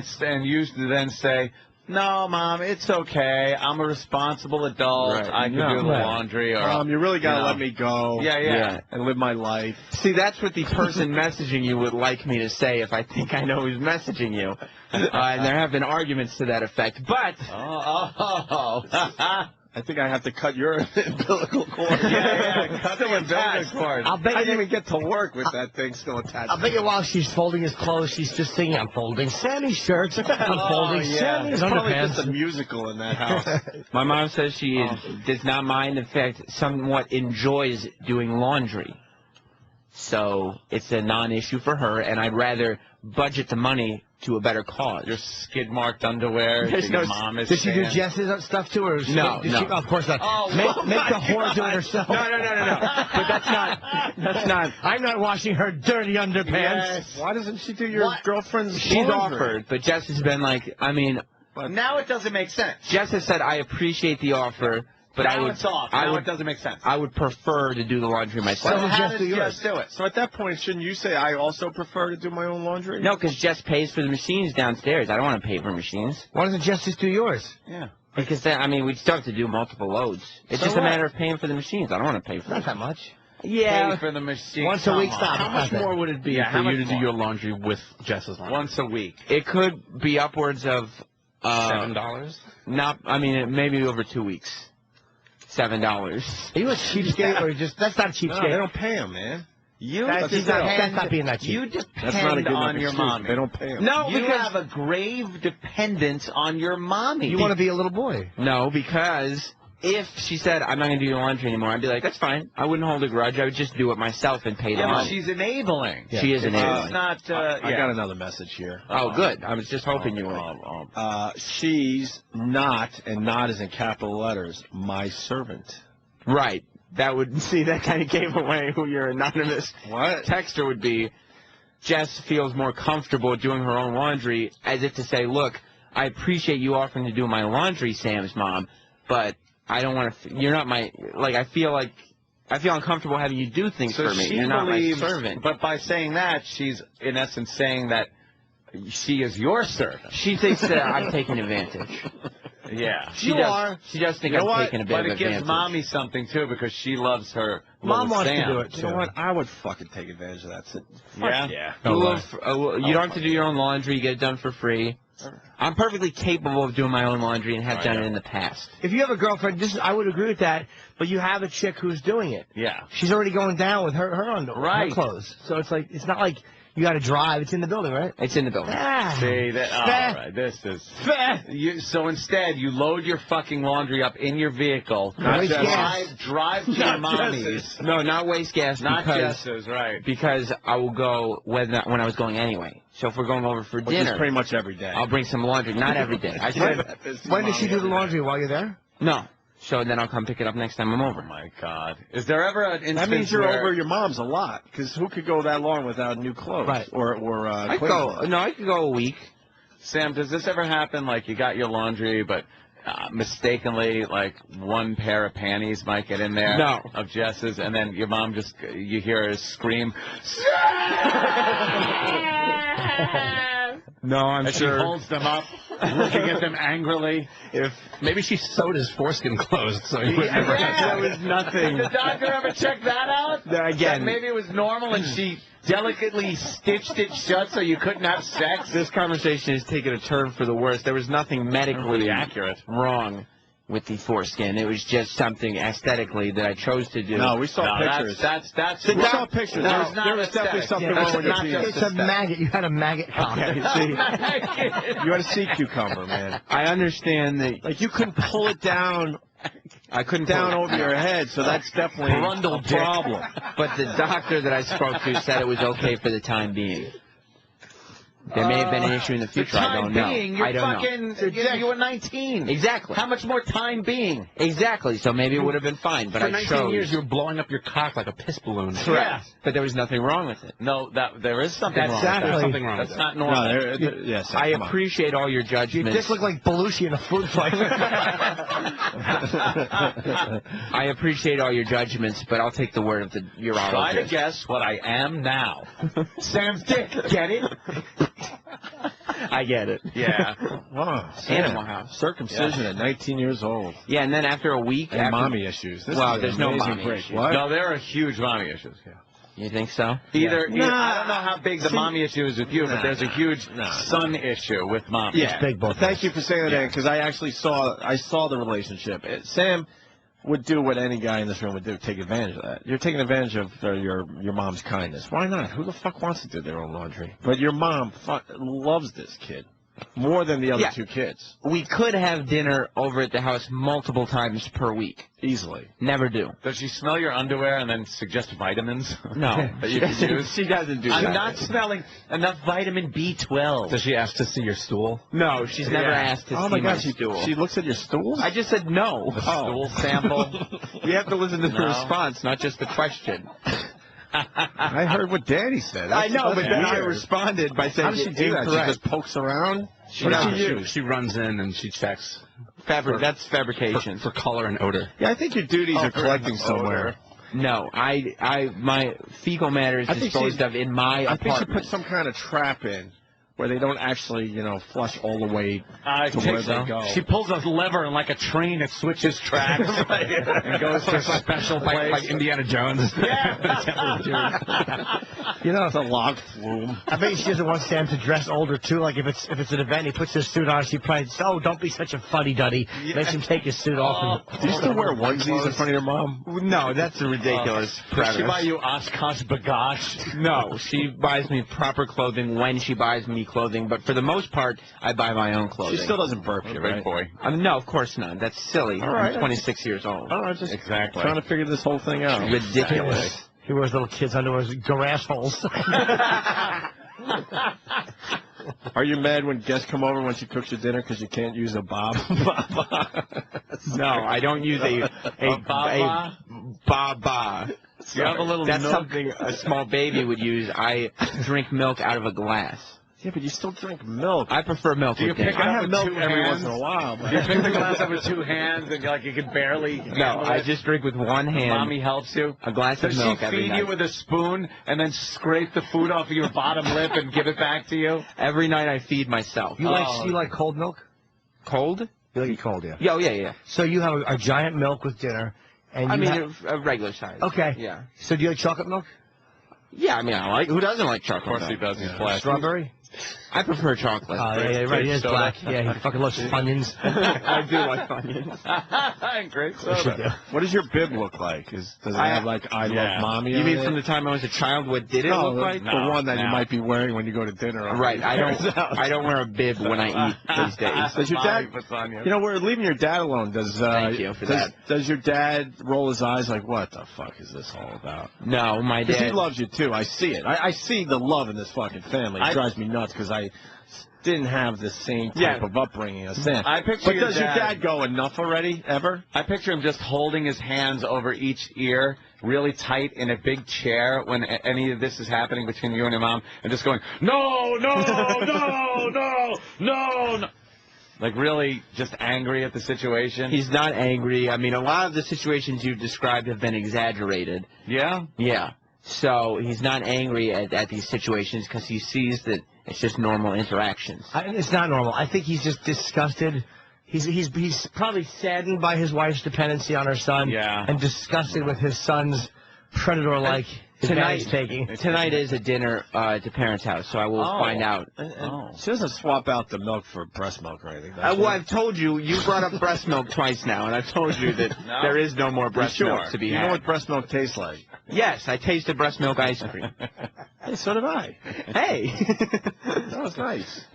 you then say, no, Mom, it's okay. I'm a responsible adult. Right. I can No. do the Right. laundry. Or You really got to you know. let me go. Yeah. And live my life. See, that's what the person messaging you would like me to say if I think I know who's messaging you. And there have been arguments to that effect. But I think I have to cut your umbilical cord. Cut the umbilical cord. I'll bet I you didn't even get to work with that thing still attached. I'll bet you while she's folding his clothes, she's just singing, I'm folding Sammy's shirts, I'm folding Sammy's There's probably just a underpants. musical in that house. my mom says she does not mind. In fact, somewhat enjoys doing laundry. So it's a non-issue for her, and I'd rather budget the money to a better cause. Your skid-marked underwear. There's your no- mom is Did she do saying- Jess's stuff too? Or No, did no. She, of course not. Oh, make the whore do it herself. No. But that's not. I'm not washing her dirty underpants. Why doesn't she do your girlfriend's She's laundry? offered, but Jess has been like, I mean, Now it doesn't make sense. Jess has said, I appreciate the offer, but now I would, it's off. I Now would, it doesn't make sense. I would prefer to do the laundry myself. So how Jess does do yours? Jess do it? So at that point, shouldn't you say, I also prefer to do my own laundry? No, because Jess pays for the machines downstairs. I don't want to pay for machines. Why doesn't Jess just do yours? Yeah. Because then, I mean, we'd still have to do multiple loads. It's So just a what? matter of paying for the machines. I don't want to pay for Not them. that much. Yeah. Pay for the machine. Once a week, Come stop. on. How much more would it be Yeah, how for you much to do more? your laundry with Jess's laundry? Once a week. It could be upwards of $7? maybe over 2 weeks. $7. Are you a cheapskate or just, that's not No, cheapskate. they don't pay him, man. That's not being that cheap. You That's not a depend good on enough your excuse. mommy. They don't pay him. No, You because have a grave dependence on your mommy. You want to be a little boy. no, because if she said I'm not going to do your laundry anymore, I'd be like, that's fine. I wouldn't hold a grudge. I would just do it myself and pay the Yeah, but money. she's enabling. She is enabling. It's not. I got another message here. Oh, good. I was just hoping you would. She's not, and not is in capital letters, my servant. Right. That would see. That kind of gave away who your anonymous texter would be. Jess feels more comfortable doing her own laundry, as if to say, "Look, I appreciate you offering to do my laundry, Sam's mom, but I don't want to. You're not my. Like, I feel uncomfortable having you do things for me. You're not my servant." But by saying that, she's in essence saying that she is your servant. She thinks that I'm taking advantage. Yeah. She does think I'm taking a bit But of it gives advantage. mommy something, too, because she loves her Mom little wants Sam. to do it, too. You know what? I would fucking take advantage of that. Yeah? You don't have to do your own laundry. You get it done for free. I'm perfectly capable of doing my own laundry and have done it in the past. If you have a girlfriend, I would agree with that, but you have a chick who's doing it. Yeah. She's already going down with her her clothes. So it's not like you got to drive. It's in the building, right? It's in the building. See, all right, this is... So instead, you load your fucking laundry up in your vehicle, drive to your mommy's. No, not waste gas. Not Jess's, right. Because I will go when I was going anyway. So if we're going over for dinner... pretty much every day. I'll bring some laundry. Not every day. I said... When does she do the laundry? While you're there? No. So then I'll come pick it up next time I'm over. Oh, my God. Is there ever an instance That means you're where... over your mom's a lot, because who could go that long without new clothes? Right. Or I could go a week. Sam, does this ever happen? Like, you got your laundry, but mistakenly, like, one pair of panties might get in there of Jess's, and then your mom you hear her scream, No, I'm and sure. she holds them up, looking at them angrily. Maybe she sewed his foreskin closed, so he would never There was nothing. Did the doctor ever check that out? Again. That maybe it was normal and she delicately stitched it shut so you couldn't have sex? This conversation has taken a turn for the worse. There was nothing medically accurate wrong with the foreskin. It was just something aesthetically that I chose to do. No, we saw pictures. That's we saw pictures. No, There was definitely something wrong with your penis. It's a maggot. You had a maggot cock. You had a sea cucumber, man. I understand that. Like, you couldn't pull it down. I couldn't down pull it over your head, so that's definitely a problem. But the doctor that I spoke to said it was okay for the time being. There may have been an issue in the future. I don't know. I don't know. You were 19. Exactly. How much more time being? Exactly. So maybe it would have been fine. But For I 19 chose. years, you were blowing up your cock like a piss balloon. Yeah. But there was nothing wrong with it. No, there is something wrong with exactly. that. There's something wrong That's with not normal. Yes. I appreciate all your judgments. This looked like Belushi in a food fight. I appreciate all your judgments, but I'll take the word of the urologist. Try to guess what I am now. Sam's dick. Get it? I get it. Yeah. Wow. Animal House. Circumcision at 19 years old. Yeah, and then after a week... And mommy issues. There's no mommy issues. What? No, there are huge mommy issues. Yeah. You think so? Either I don't know how big the mommy issue is with you, but there's a huge son issue with mom. Yeah. Big both. Thank you for saying that, because I actually saw the relationship. Sam would do what any guy in this room would do, take advantage of that. You're taking advantage of your mom's kindness. Why not? Who the fuck wants to do their own laundry? But your mom loves this kid more than the other two kids. We could have dinner over at the house multiple times per week. Easily. Never do. Does she smell your underwear and then suggest vitamins? No. That you can use? She doesn't do that. I'm not smelling enough vitamin B12. Does she ask to see your stool? No, she's never asked to see my stool. She looks at your stool? I just said no. Stool sample. You have to listen to the response, not just the question. I heard what Daddy said. I know, but then I responded by saying how does she do that? She just pokes around? What does she do? She runs in and she checks. That's fabrication. For color and odor. Yeah, I think your duties are collecting somewhere. No, my fecal matter is disposed of in my apartment. I think she put some kind of trap in where they don't actually, flush all the way to where they go. She pulls a lever and like a train, it switches tracks and goes to a special place. Like Indiana Jones. Yeah. You know, it's a log flume. I bet she doesn't want Sam to dress older too. Like if it's an event, he puts his suit on. She probably says, "Oh, don't be such a fuddy-duddy." Makes him take his suit off. Do you still wear onesies in front of your mom? No, that's a ridiculous premise. Does she buy you Oshkosh bagosh? No, she buys me proper clothing when she buys me clothing, but for the most part, I buy my own clothing. She still doesn't burp you, right? Big boy. No, of course not. That's silly. All right. I'm 26 years old. All right, just Exactly. trying to figure this whole thing out. Ridiculous. He wears little kids' underwear, grass holes. Are you mad when guests come over when she cooks your dinner because you can't use a bob? No, I don't use a baba. Baba. You have a little That's milk. something a small baby would use. I drink milk out of a glass. Yeah, but you still drink milk. I prefer milk. Do you with dinner. pick it I up have with milk two every hands? once in a while. Do you pick the glass up with 2 hands and like you can barely No, handle I it? just drink with one hand. Mommy helps you. A glass of Does milk she every feed night. you with a spoon and then scrape the food off of your bottom lip and give it back to you? Every night I feed myself. You like cold milk? Cold? You like it cold, yeah. Yeah, yeah. So you have a giant milk with dinner, and I you mean, have, a regular size. okay. Yeah. So do you like chocolate milk? Yeah, I mean, I like. Who doesn't like chocolate? Of course he does. He's Yeah. black. Strawberry? I prefer chocolate. Yeah, right. He is soda. black. Yeah, he fucking loves Funyuns. I do like onions. Great You should soda. do. What does your bib look like? Does it have like I love mommy? You on mean it? from the time I was a child? What did it No, look like? the one that you No. might be wearing when you go to dinner. Right. I don't wear a bib when I eat these days. Does your dad? Puts on you. You know, we're leaving your dad alone. Thank you for that. Does your dad roll his eyes like, what the fuck is this all about? No, my Because he dad. loves you too. I see it. I see the love in this fucking family. It drives me nuts because I didn't have the same type of upbringing as Sam. I picture But your does your dad go enough already, ever? I picture him just holding his hands over each ear really tight in a big chair when any of this is happening between you and your mom and just going, no, no, no, no, no, no. Like really just angry at the situation? He's not angry. I mean, a lot of the situations you've described have been exaggerated. Yeah? Yeah. So he's not angry at these situations because he sees that it's just normal interactions. It's not normal. I think he's just disgusted. He's probably saddened by his wife's dependency on her son. Yeah. And disgusted with his son's predator-like advantage taking. Tonight is a dinner at the parents' house, so I will find out. She doesn't swap out the milk for breast milk or anything. Well, I've told you. You brought up breast milk twice now, and I've told you that there is no more breast milk to be You had. know what breast milk tastes like? Yes, I tasted breast milk ice cream. Hey, so did I. Hey. That was nice.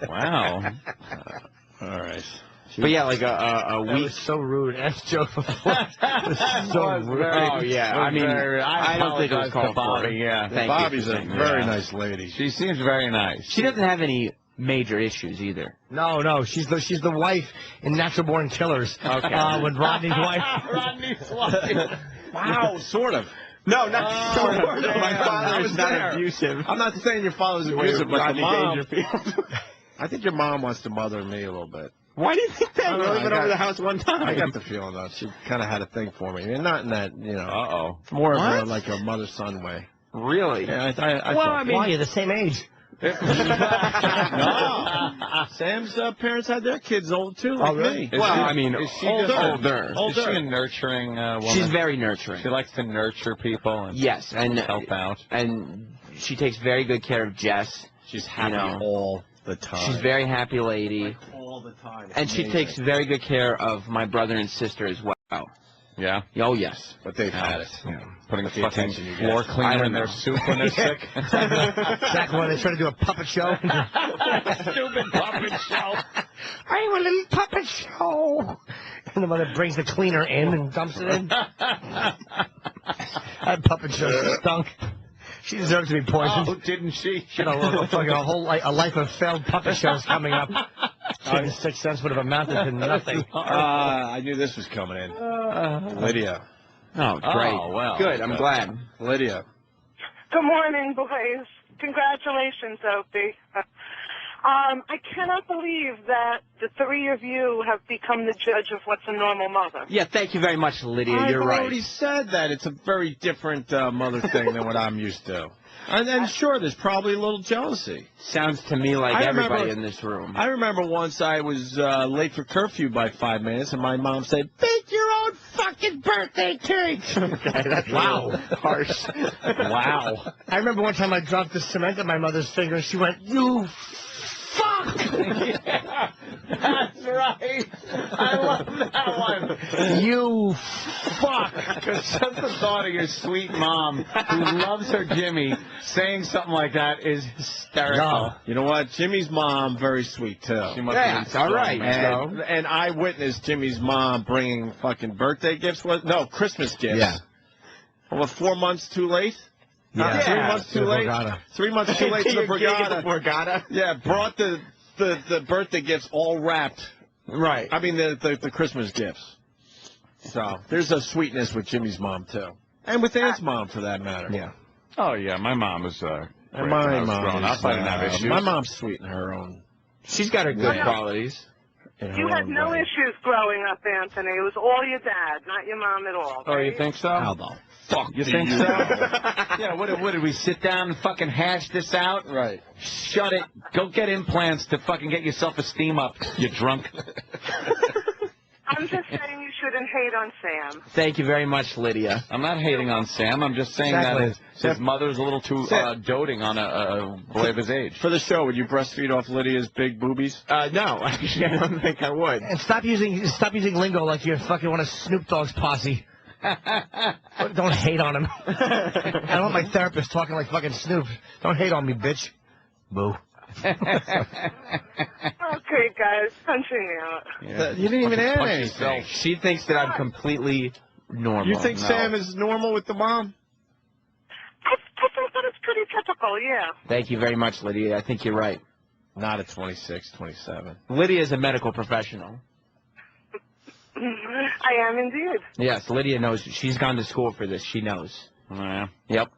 Wow. All right. But yeah, like a That week. was so rude. Ask Joe before. It was so rude. Oh yeah, I mean, I don't think it was apologize to called for. Bobby, yeah. Thank Bobby's you. a very nice lady. She seems very nice. She doesn't have any major issues either. No, she's the wife in Natural Born Killers. Okay. When Rodney's wife. Rodney's wife. Wow, sort of. No, not sort of. My I father was is not there. abusive. I'm not saying your father's abusive, but the Rodney mom. Dangerfield. I think your mom wants to mother me a little bit. Why do you think that? I don't We know, only I been got- over the house one time. I got the feeling that she kind of had a thing for me, and not in that, Uh-oh. more of What? like a mother-son way. Really? Yeah, I Well, thought- I mean, why? You're the same age. No. Sam's parents had their kids old too, like me. Well, I mean, is she older. just older. Is she a nurturing woman? She's very nurturing. She likes to nurture people and Yes, and help out. and she takes very good care of Jess. She's happy know. all the time. She's a very happy lady, all the time. and she takes very good care of my brother and sister as well. Yeah? Oh yes. But they've had it. Putting With the fucking attention you floor get. I cleaner don't in their know. soup when they're sick. Exactly when they try to do a puppet show. Stupid puppet show. I'm a little puppet show. And the mother brings the cleaner in and dumps it in. That puppet show stunk. She deserves to be poisoned. Oh, didn't she? You know, a life of failed puppet shows coming up. Chicken 6 cents would have amounted to nothing. I knew this was coming in. Lydia. Oh, great. Oh, well. Good. I'm glad. Lydia. Good morning, boys. Congratulations, Opie. I cannot believe that the three of you have become the judge of what's a normal mother. Yeah. Thank you very much, Lydia. I've You're right. already said that. It's a very different mother thing than what I'm used to. And then, sure, there's probably a little jealousy. Sounds to me like everybody in this room. I remember once I was late for curfew by 5 minutes, and my mom said, "Bake your own fucking birthday cake." Okay, that's Wow. harsh. Wow. I remember one time I dropped the cement on my mother's finger, and she went, "You fuck!" Yeah, that's right. I love that one. You fuck. Because just the thought of your sweet mom, who loves her Jimmy, saying something like that is hysterical. No. You know what? Jimmy's mom, very sweet, too. She must have been all right. And I witnessed Jimmy's mom bringing fucking birthday gifts. Christmas gifts. Yeah. Well, 4 months too late? Yeah. 3 months too The late? Borgata. 3 months too late to the Borgata. Borgata? Yeah, brought the birthday gifts all wrapped. Right. I mean, the Christmas gifts. So, there's a sweetness with Jimmy's mom, too. And with Ann's mom, for that matter. Yeah. Oh, yeah, my mom was And great my when I was mom growing up. is, I didn't have issues. My mom's sweet in her own. She's got her good qualities. You had no issues growing up, Anthony. It was all your dad, not your mom at all. Oh, you right? think so? How the fuck You do think you so? know? Yeah, what did we sit down and fucking hash this out? Right. Shut it. Go get implants to fucking get your self-esteem up, you drunk. I'm just saying you shouldn't hate on Sam. Thank you very much, Lydia. I'm not hating on Sam. I'm just saying Exactly. that his mother's a little too doting on a boy of his age. For the show, would you breastfeed off Lydia's big boobies? No, actually, I don't think I would. And stop using lingo like you're fucking one of Snoop Dogg's posse. Don't hate on him. I don't want my therapist talking like fucking Snoop. Don't hate on me, bitch. Boo. Okay, guys, punching me out. Yeah. You didn't even add Punch anything. yourself. She thinks that I'm completely normal. You think No. Sam is normal with the mom? I think that it's pretty typical, yeah. Thank you very much, Lydia. I think you're right. Not at 26, 27. Lydia is a medical professional. I am indeed. Yes, Lydia knows. She's gone to school for this. She knows. Yeah. Yep.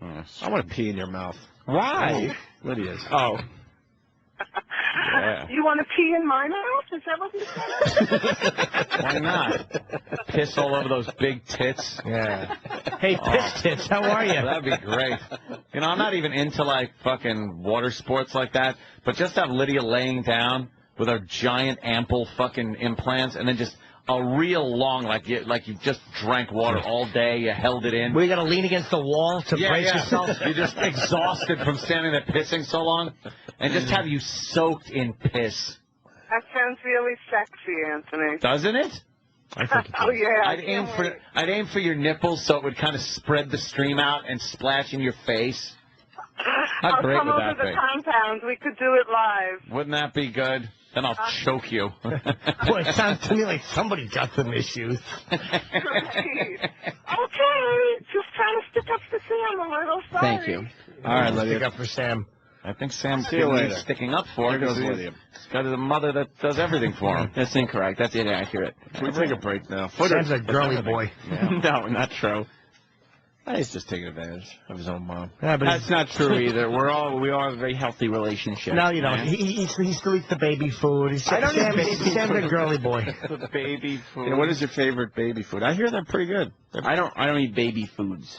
I want to pee in your mouth. Why? Lydia's. Oh. Yeah. You want to pee in my mouth? Is that what you said? Why not? Piss all over those big tits. Yeah. Hey, piss tits, how are you? That'd be great. You know, I'm not even into like fucking water sports like that, but just have Lydia laying down with her giant ample fucking implants and then just a real long, like you just drank water all day, you held it in. We got to lean against the wall to brace yourself. You're just exhausted from standing there pissing so long, and just have you soaked in piss. That sounds really sexy, Anthony. Doesn't it? I think Oh, yeah. I'd aim for your nipples so it would kind of spread the stream out and splash in your face. How I'll great come would over that the be? compound. We could do it live. Wouldn't that be good? Then I'll choke you. Boy, it sounds to me like somebody got some issues. Great. Okay. Just trying to stick up for Sam a little. Sorry. Thank you. All right, Stick Lydia. up for Sam. I think Sam See you needs later. sticking up for There him. goes He's Lydia. got a mother that does everything for him. That's incorrect. That's inaccurate. Can we take a break now? Sam's a girly boy. No, not true. He's just taking advantage of his own mom. Yeah, but That's not true either. we all have a very healthy relationship. no, you don't. He still eats the baby food. Sam's a girly boy. The baby food. You know, what is your favorite baby food? I hear they're pretty good. I don't eat baby foods.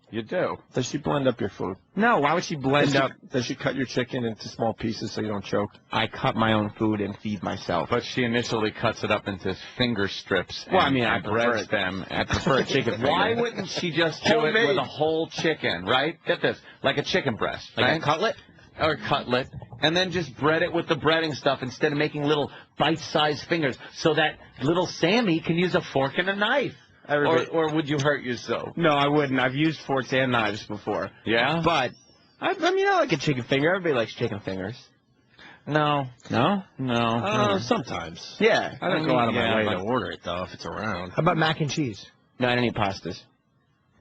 You do. Does she blend up your food? No, why would she blend up? Does she cut your chicken into small pieces so you don't choke? I cut my own food and feed myself. But she initially cuts it up into finger strips. Well, I and mean, I prefer breads it. them. I prefer a chicken finger. Why wouldn't she just do it with a whole chicken, right? Get this, like a chicken breast, Like right? a cutlet? Or a cutlet, and then just bread it with the breading stuff instead of making little bite-sized fingers, so that little Sammy can use a fork and a knife. Or would you hurt yourself? No, I wouldn't. I've used forks and knives before. Yeah? But, I like a chicken finger. Everybody likes chicken fingers. No. No? No. Sometimes. Yeah. I don't go out of my way but- to order it, though, if it's around. How about mac and cheese? No, I don't eat pastas.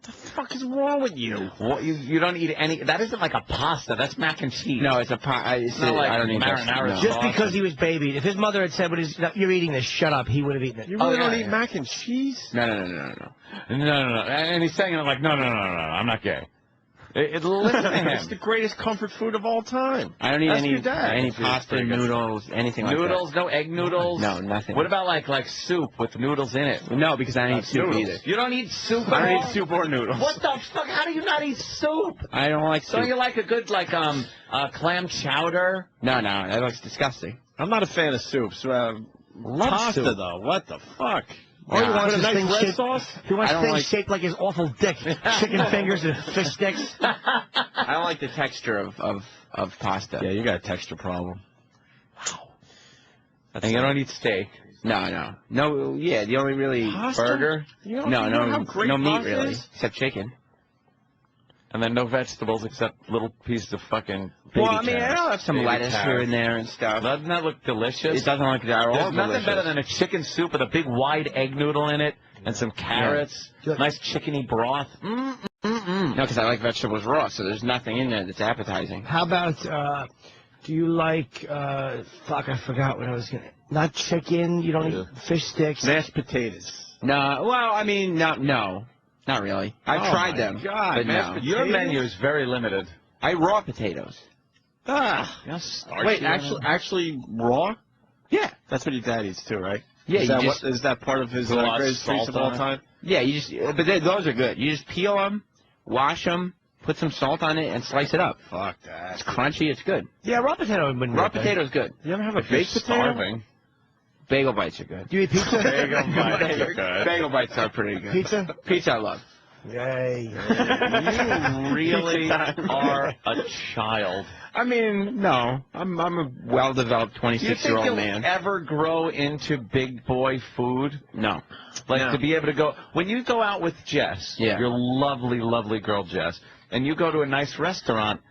What the fuck is wrong with you? What, you don't eat any... That isn't like a pasta. That's mac and cheese. No, it's a not like I don't eat marinara that. sauce. Just because he was babied. If his mother had said, "You're eating this, shut up," he would have eaten it. You really yeah, don't eat yeah. mac and cheese? No. No. And he's saying it like, no. I'm not gay. Listen to him. It's the greatest comfort food of all time. I don't eat Ask any your dad. any It's pasta, pretty good. noodles, anything like that. Noodles, no egg noodles? No, nothing. What about like soup with noodles in it? No, because I don't eat soup noodles. either. You don't eat soup at I don't all? eat soup or noodles. What the fuck? How do you not eat soup? I don't like soup. Don't you like a good clam chowder? No, that looks disgusting. I'm not a fan of soups. Love Pasta, soup. though. What the fuck? All he wants Put a is nice things red shaped, sauce? he wants I don't things like- shaped like his awful dick. Chicken fingers and fish sticks. I don't like the texture of pasta. Yeah, you got a texture problem. And you don't eat steak. No. Yeah, the only really Pasta? Burger. You no, know how no great meat pasta really, is? except chicken. And then no vegetables except little pieces of fucking baby Well, I mean, carrots. I'll have some Baby lettuce here carrots. and there and stuff. Doesn't that look delicious? It doesn't look that at all There's nothing delicious. better than a chicken soup with a big wide egg noodle in it and some carrots, nice chickeny broth. No, because I like vegetables raw, so there's nothing in there that's appetizing. How about, do you like, fuck, I forgot what I was going to, not chicken, you don't eat fish sticks. Mashed potatoes. No, well, I mean, no, not really. I've tried them, God, but mashed no. potatoes? Your menu is very limited. I eat raw potatoes. Wait, actually raw? Yeah. That's what your dad eats too, right? Yeah, Is you that, just- is that part of his Put a lot of greatest treats salt of all on it. time? Yeah, those are good. You just peel them, wash them, put some salt on it, and slice it up. Fuck that. It's crunchy, it's good. Yeah, raw potato wouldn't be Raw bad. potato's good. You ever have a If you're baked potato? starving. Bagel bites are good. Do you eat pizza? Bagel bites are pretty good. Pizza? Pizza I love. Yay. You really are a child. I mean, no. I'm a well-developed Do you think 26-year-old you'll man. ever grow into big boy food? No. Like to be able to go when you go out with Jess, Yeah. your lovely, lovely girl Jess, and you go to a nice restaurant.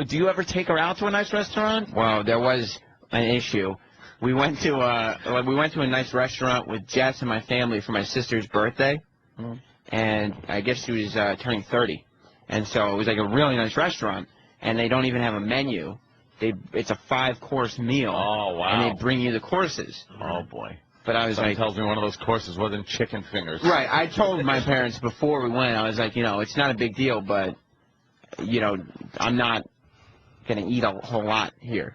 Do you ever take her out to a nice restaurant? Well, there was an issue. We went to a nice restaurant with Jess and my family for my sister's birthday, and I guess she was turning 30, and so it was like a really nice restaurant, and they don't even have a menu. It's a 5-course meal. Oh, wow. And they bring you the courses. Oh boy. But I was Someone like, tells me one of those courses wasn't chicken fingers. right. I told my parents before we went. I was like, it's not a big deal, but I'm not gonna eat a whole lot here.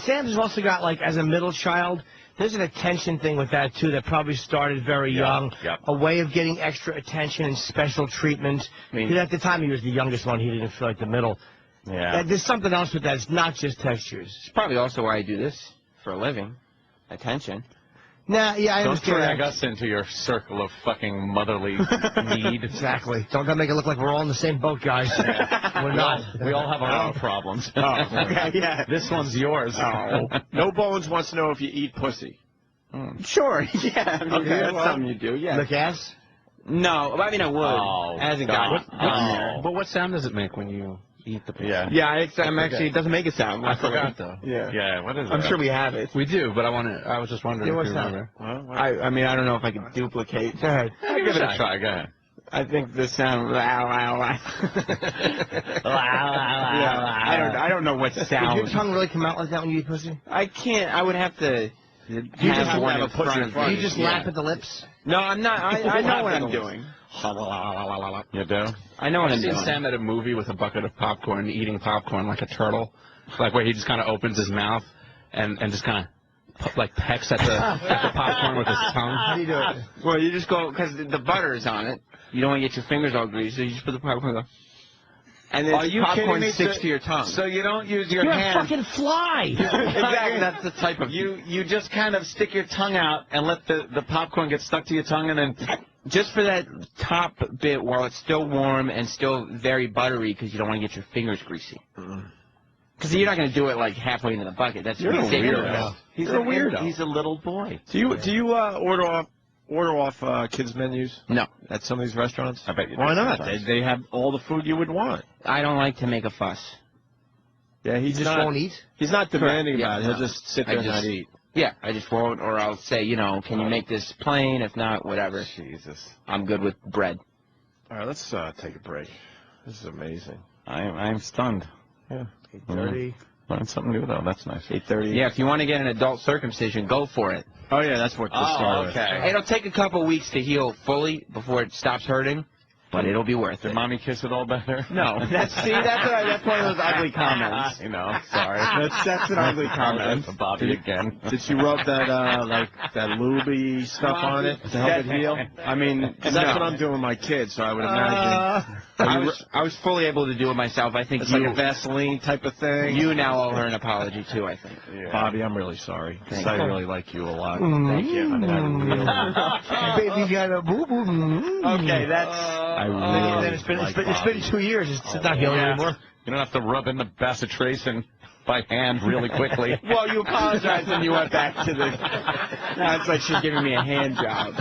Sam's also got, like, as a middle child, there's an attention thing with that, too, that probably started very young. Yep. A way of getting extra attention and special treatment. I mean- Because at the time he was the youngest one, he didn't feel like the middle. Yeah. There's something else with that. It's not just textures. It's probably also why I do this for a living. Attention. Nah, yeah, I Don't understand drag that. us into your circle of fucking motherly need. Exactly. Don't make it look like we're all in the same boat, guys. We're not. We all have our own problems. Okay, yeah. This one's yours. No Bones wants to know if you eat pussy. Sure. Yeah. I mean, Okay, that's well- something you do. Yeah. Lick ass? No, I mean I would. Oh, Hasn't God. gotten there. Oh. But what sound does it make when you eat the pizza? Yeah. Yeah, I'm actually. It doesn't make a sound. I forgot though. Yeah. Yeah, what is I'm that? sure we have it. We do, but I was just wondering Yeah, if what's you that? remember. I mean, I don't know if I can duplicate. Go ahead. Give it a try. Go ahead. I think the sound. Yeah. I don't know what Does your sound. tongue really come out like that when you eat pussy? I can't. I would have to. just have one have in a pussy front in of front me. You just Yeah. lap at the lips? No, I'm not. I know what I'm doing. You do? I know what I've I'm seen doing. Sam at a movie with a bucket of popcorn, eating popcorn like a turtle, like where he just kind of opens his mouth and just kind of like pecks at the popcorn with his tongue. How do you do it? Well, you just go because the butter is on it. You don't want to get your fingers all greasy, so you just put the popcorn. And then Are you popcorn kidding me? sticks to your tongue. So you don't use your You're a hand. fucking fly! exactly, that's the type of. You just kind of stick your tongue out and let the popcorn get stuck to your tongue and then. Just for that top bit while it's still warm and still very buttery because you don't want to get your fingers greasy. Because you're not going to do it like halfway into the bucket. That's You're a ridiculous. weirdo. He's You're a weirdo. He's a little boy. Do you order off kids' menus No, at some of these restaurants? I bet you do Why not? sometimes. They have all the food you would want. I don't like to make a fuss. Yeah, You just won't eat? He's not demanding Yeah, about it. He'll no. just sit I there and not just- eat. Yeah, I just won't, or I'll say, can you make this plain? If not, whatever. Jesus. I'm good with bread. All right, let's take a break. This is amazing. I'm stunned. Yeah. 8:30. Learned something new though. That's nice. 8:30. Yeah, if you want to get an adult circumcision, go for it. Oh yeah, that's what this started. okay. It'll take a couple weeks to heal fully before it stops hurting, but it'll be worth Did it. mommy kiss it all better? No, that's one of those ugly comments. You know, sorry. That's an ugly comment. Bobby again. Did she rub that that lubey stuff on it to help it heal? I mean, Because that's what I'm doing with my kids, so I would imagine. I was fully able to do it myself. I think It's like a Vaseline type of thing. you now owe her an apology too. I think. Yeah. Bobby, I'm really sorry. 'Cause I really like you a lot. Thank you. Baby got a boo-boo. Okay, that's. I Then really it's been like it's been Bobby. 2 years. It's not healing Yeah. anymore. You don't have to rub in the bacitracin by hand really quickly. Well, you apologized and you went back to the. Now it's like she's giving me a hand job.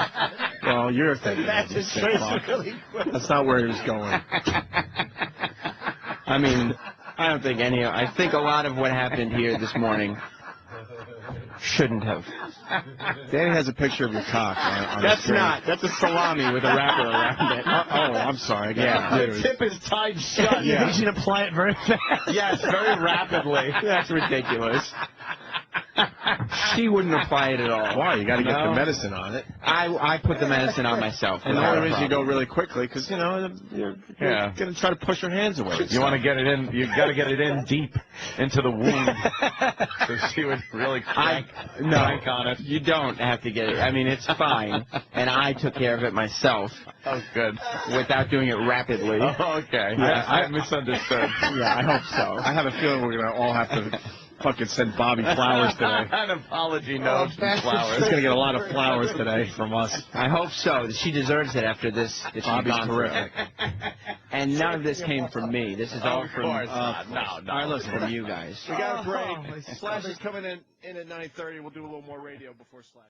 Well, you're thinking. That's straight really quick. That's not where he was going. I mean, I don't think any. I think a lot of what happened here this morning shouldn't have. Danny has a picture of your cock on That's his screen. not. That's a salami with a wrapper around it. Oh, I'm sorry. I got Yeah. confused. Tip is tied shut. You think you should apply it very fast? Yes, very rapidly. That's ridiculous. She wouldn't apply it at all. Why? You got to get No. the medicine on it. I put the medicine on myself. And the without only a reason you go problem. really quickly, because, you know, you're Yeah. going to try to push your hands away. You want to get it in. You got to get it in deep into the wound. So she would really crank on it. You don't have to get it. I mean, it's fine. And I took care of it myself Oh, good. without doing it rapidly. Oh, okay. Yeah, I misunderstood. Yeah, I hope so. I have a feeling we're going to all have to fucking send Bobby flowers today. An apology note and flowers. He's going to get a lot of flowers today from us. I hope so. She deserves it after this. That she's Bobby's gone through. terrific. And none of this came from me. This is all Of from course not. No. All right, listen. from you guys. We got a break. Slash is coming in at 9:30. We'll do a little more radio before Slash.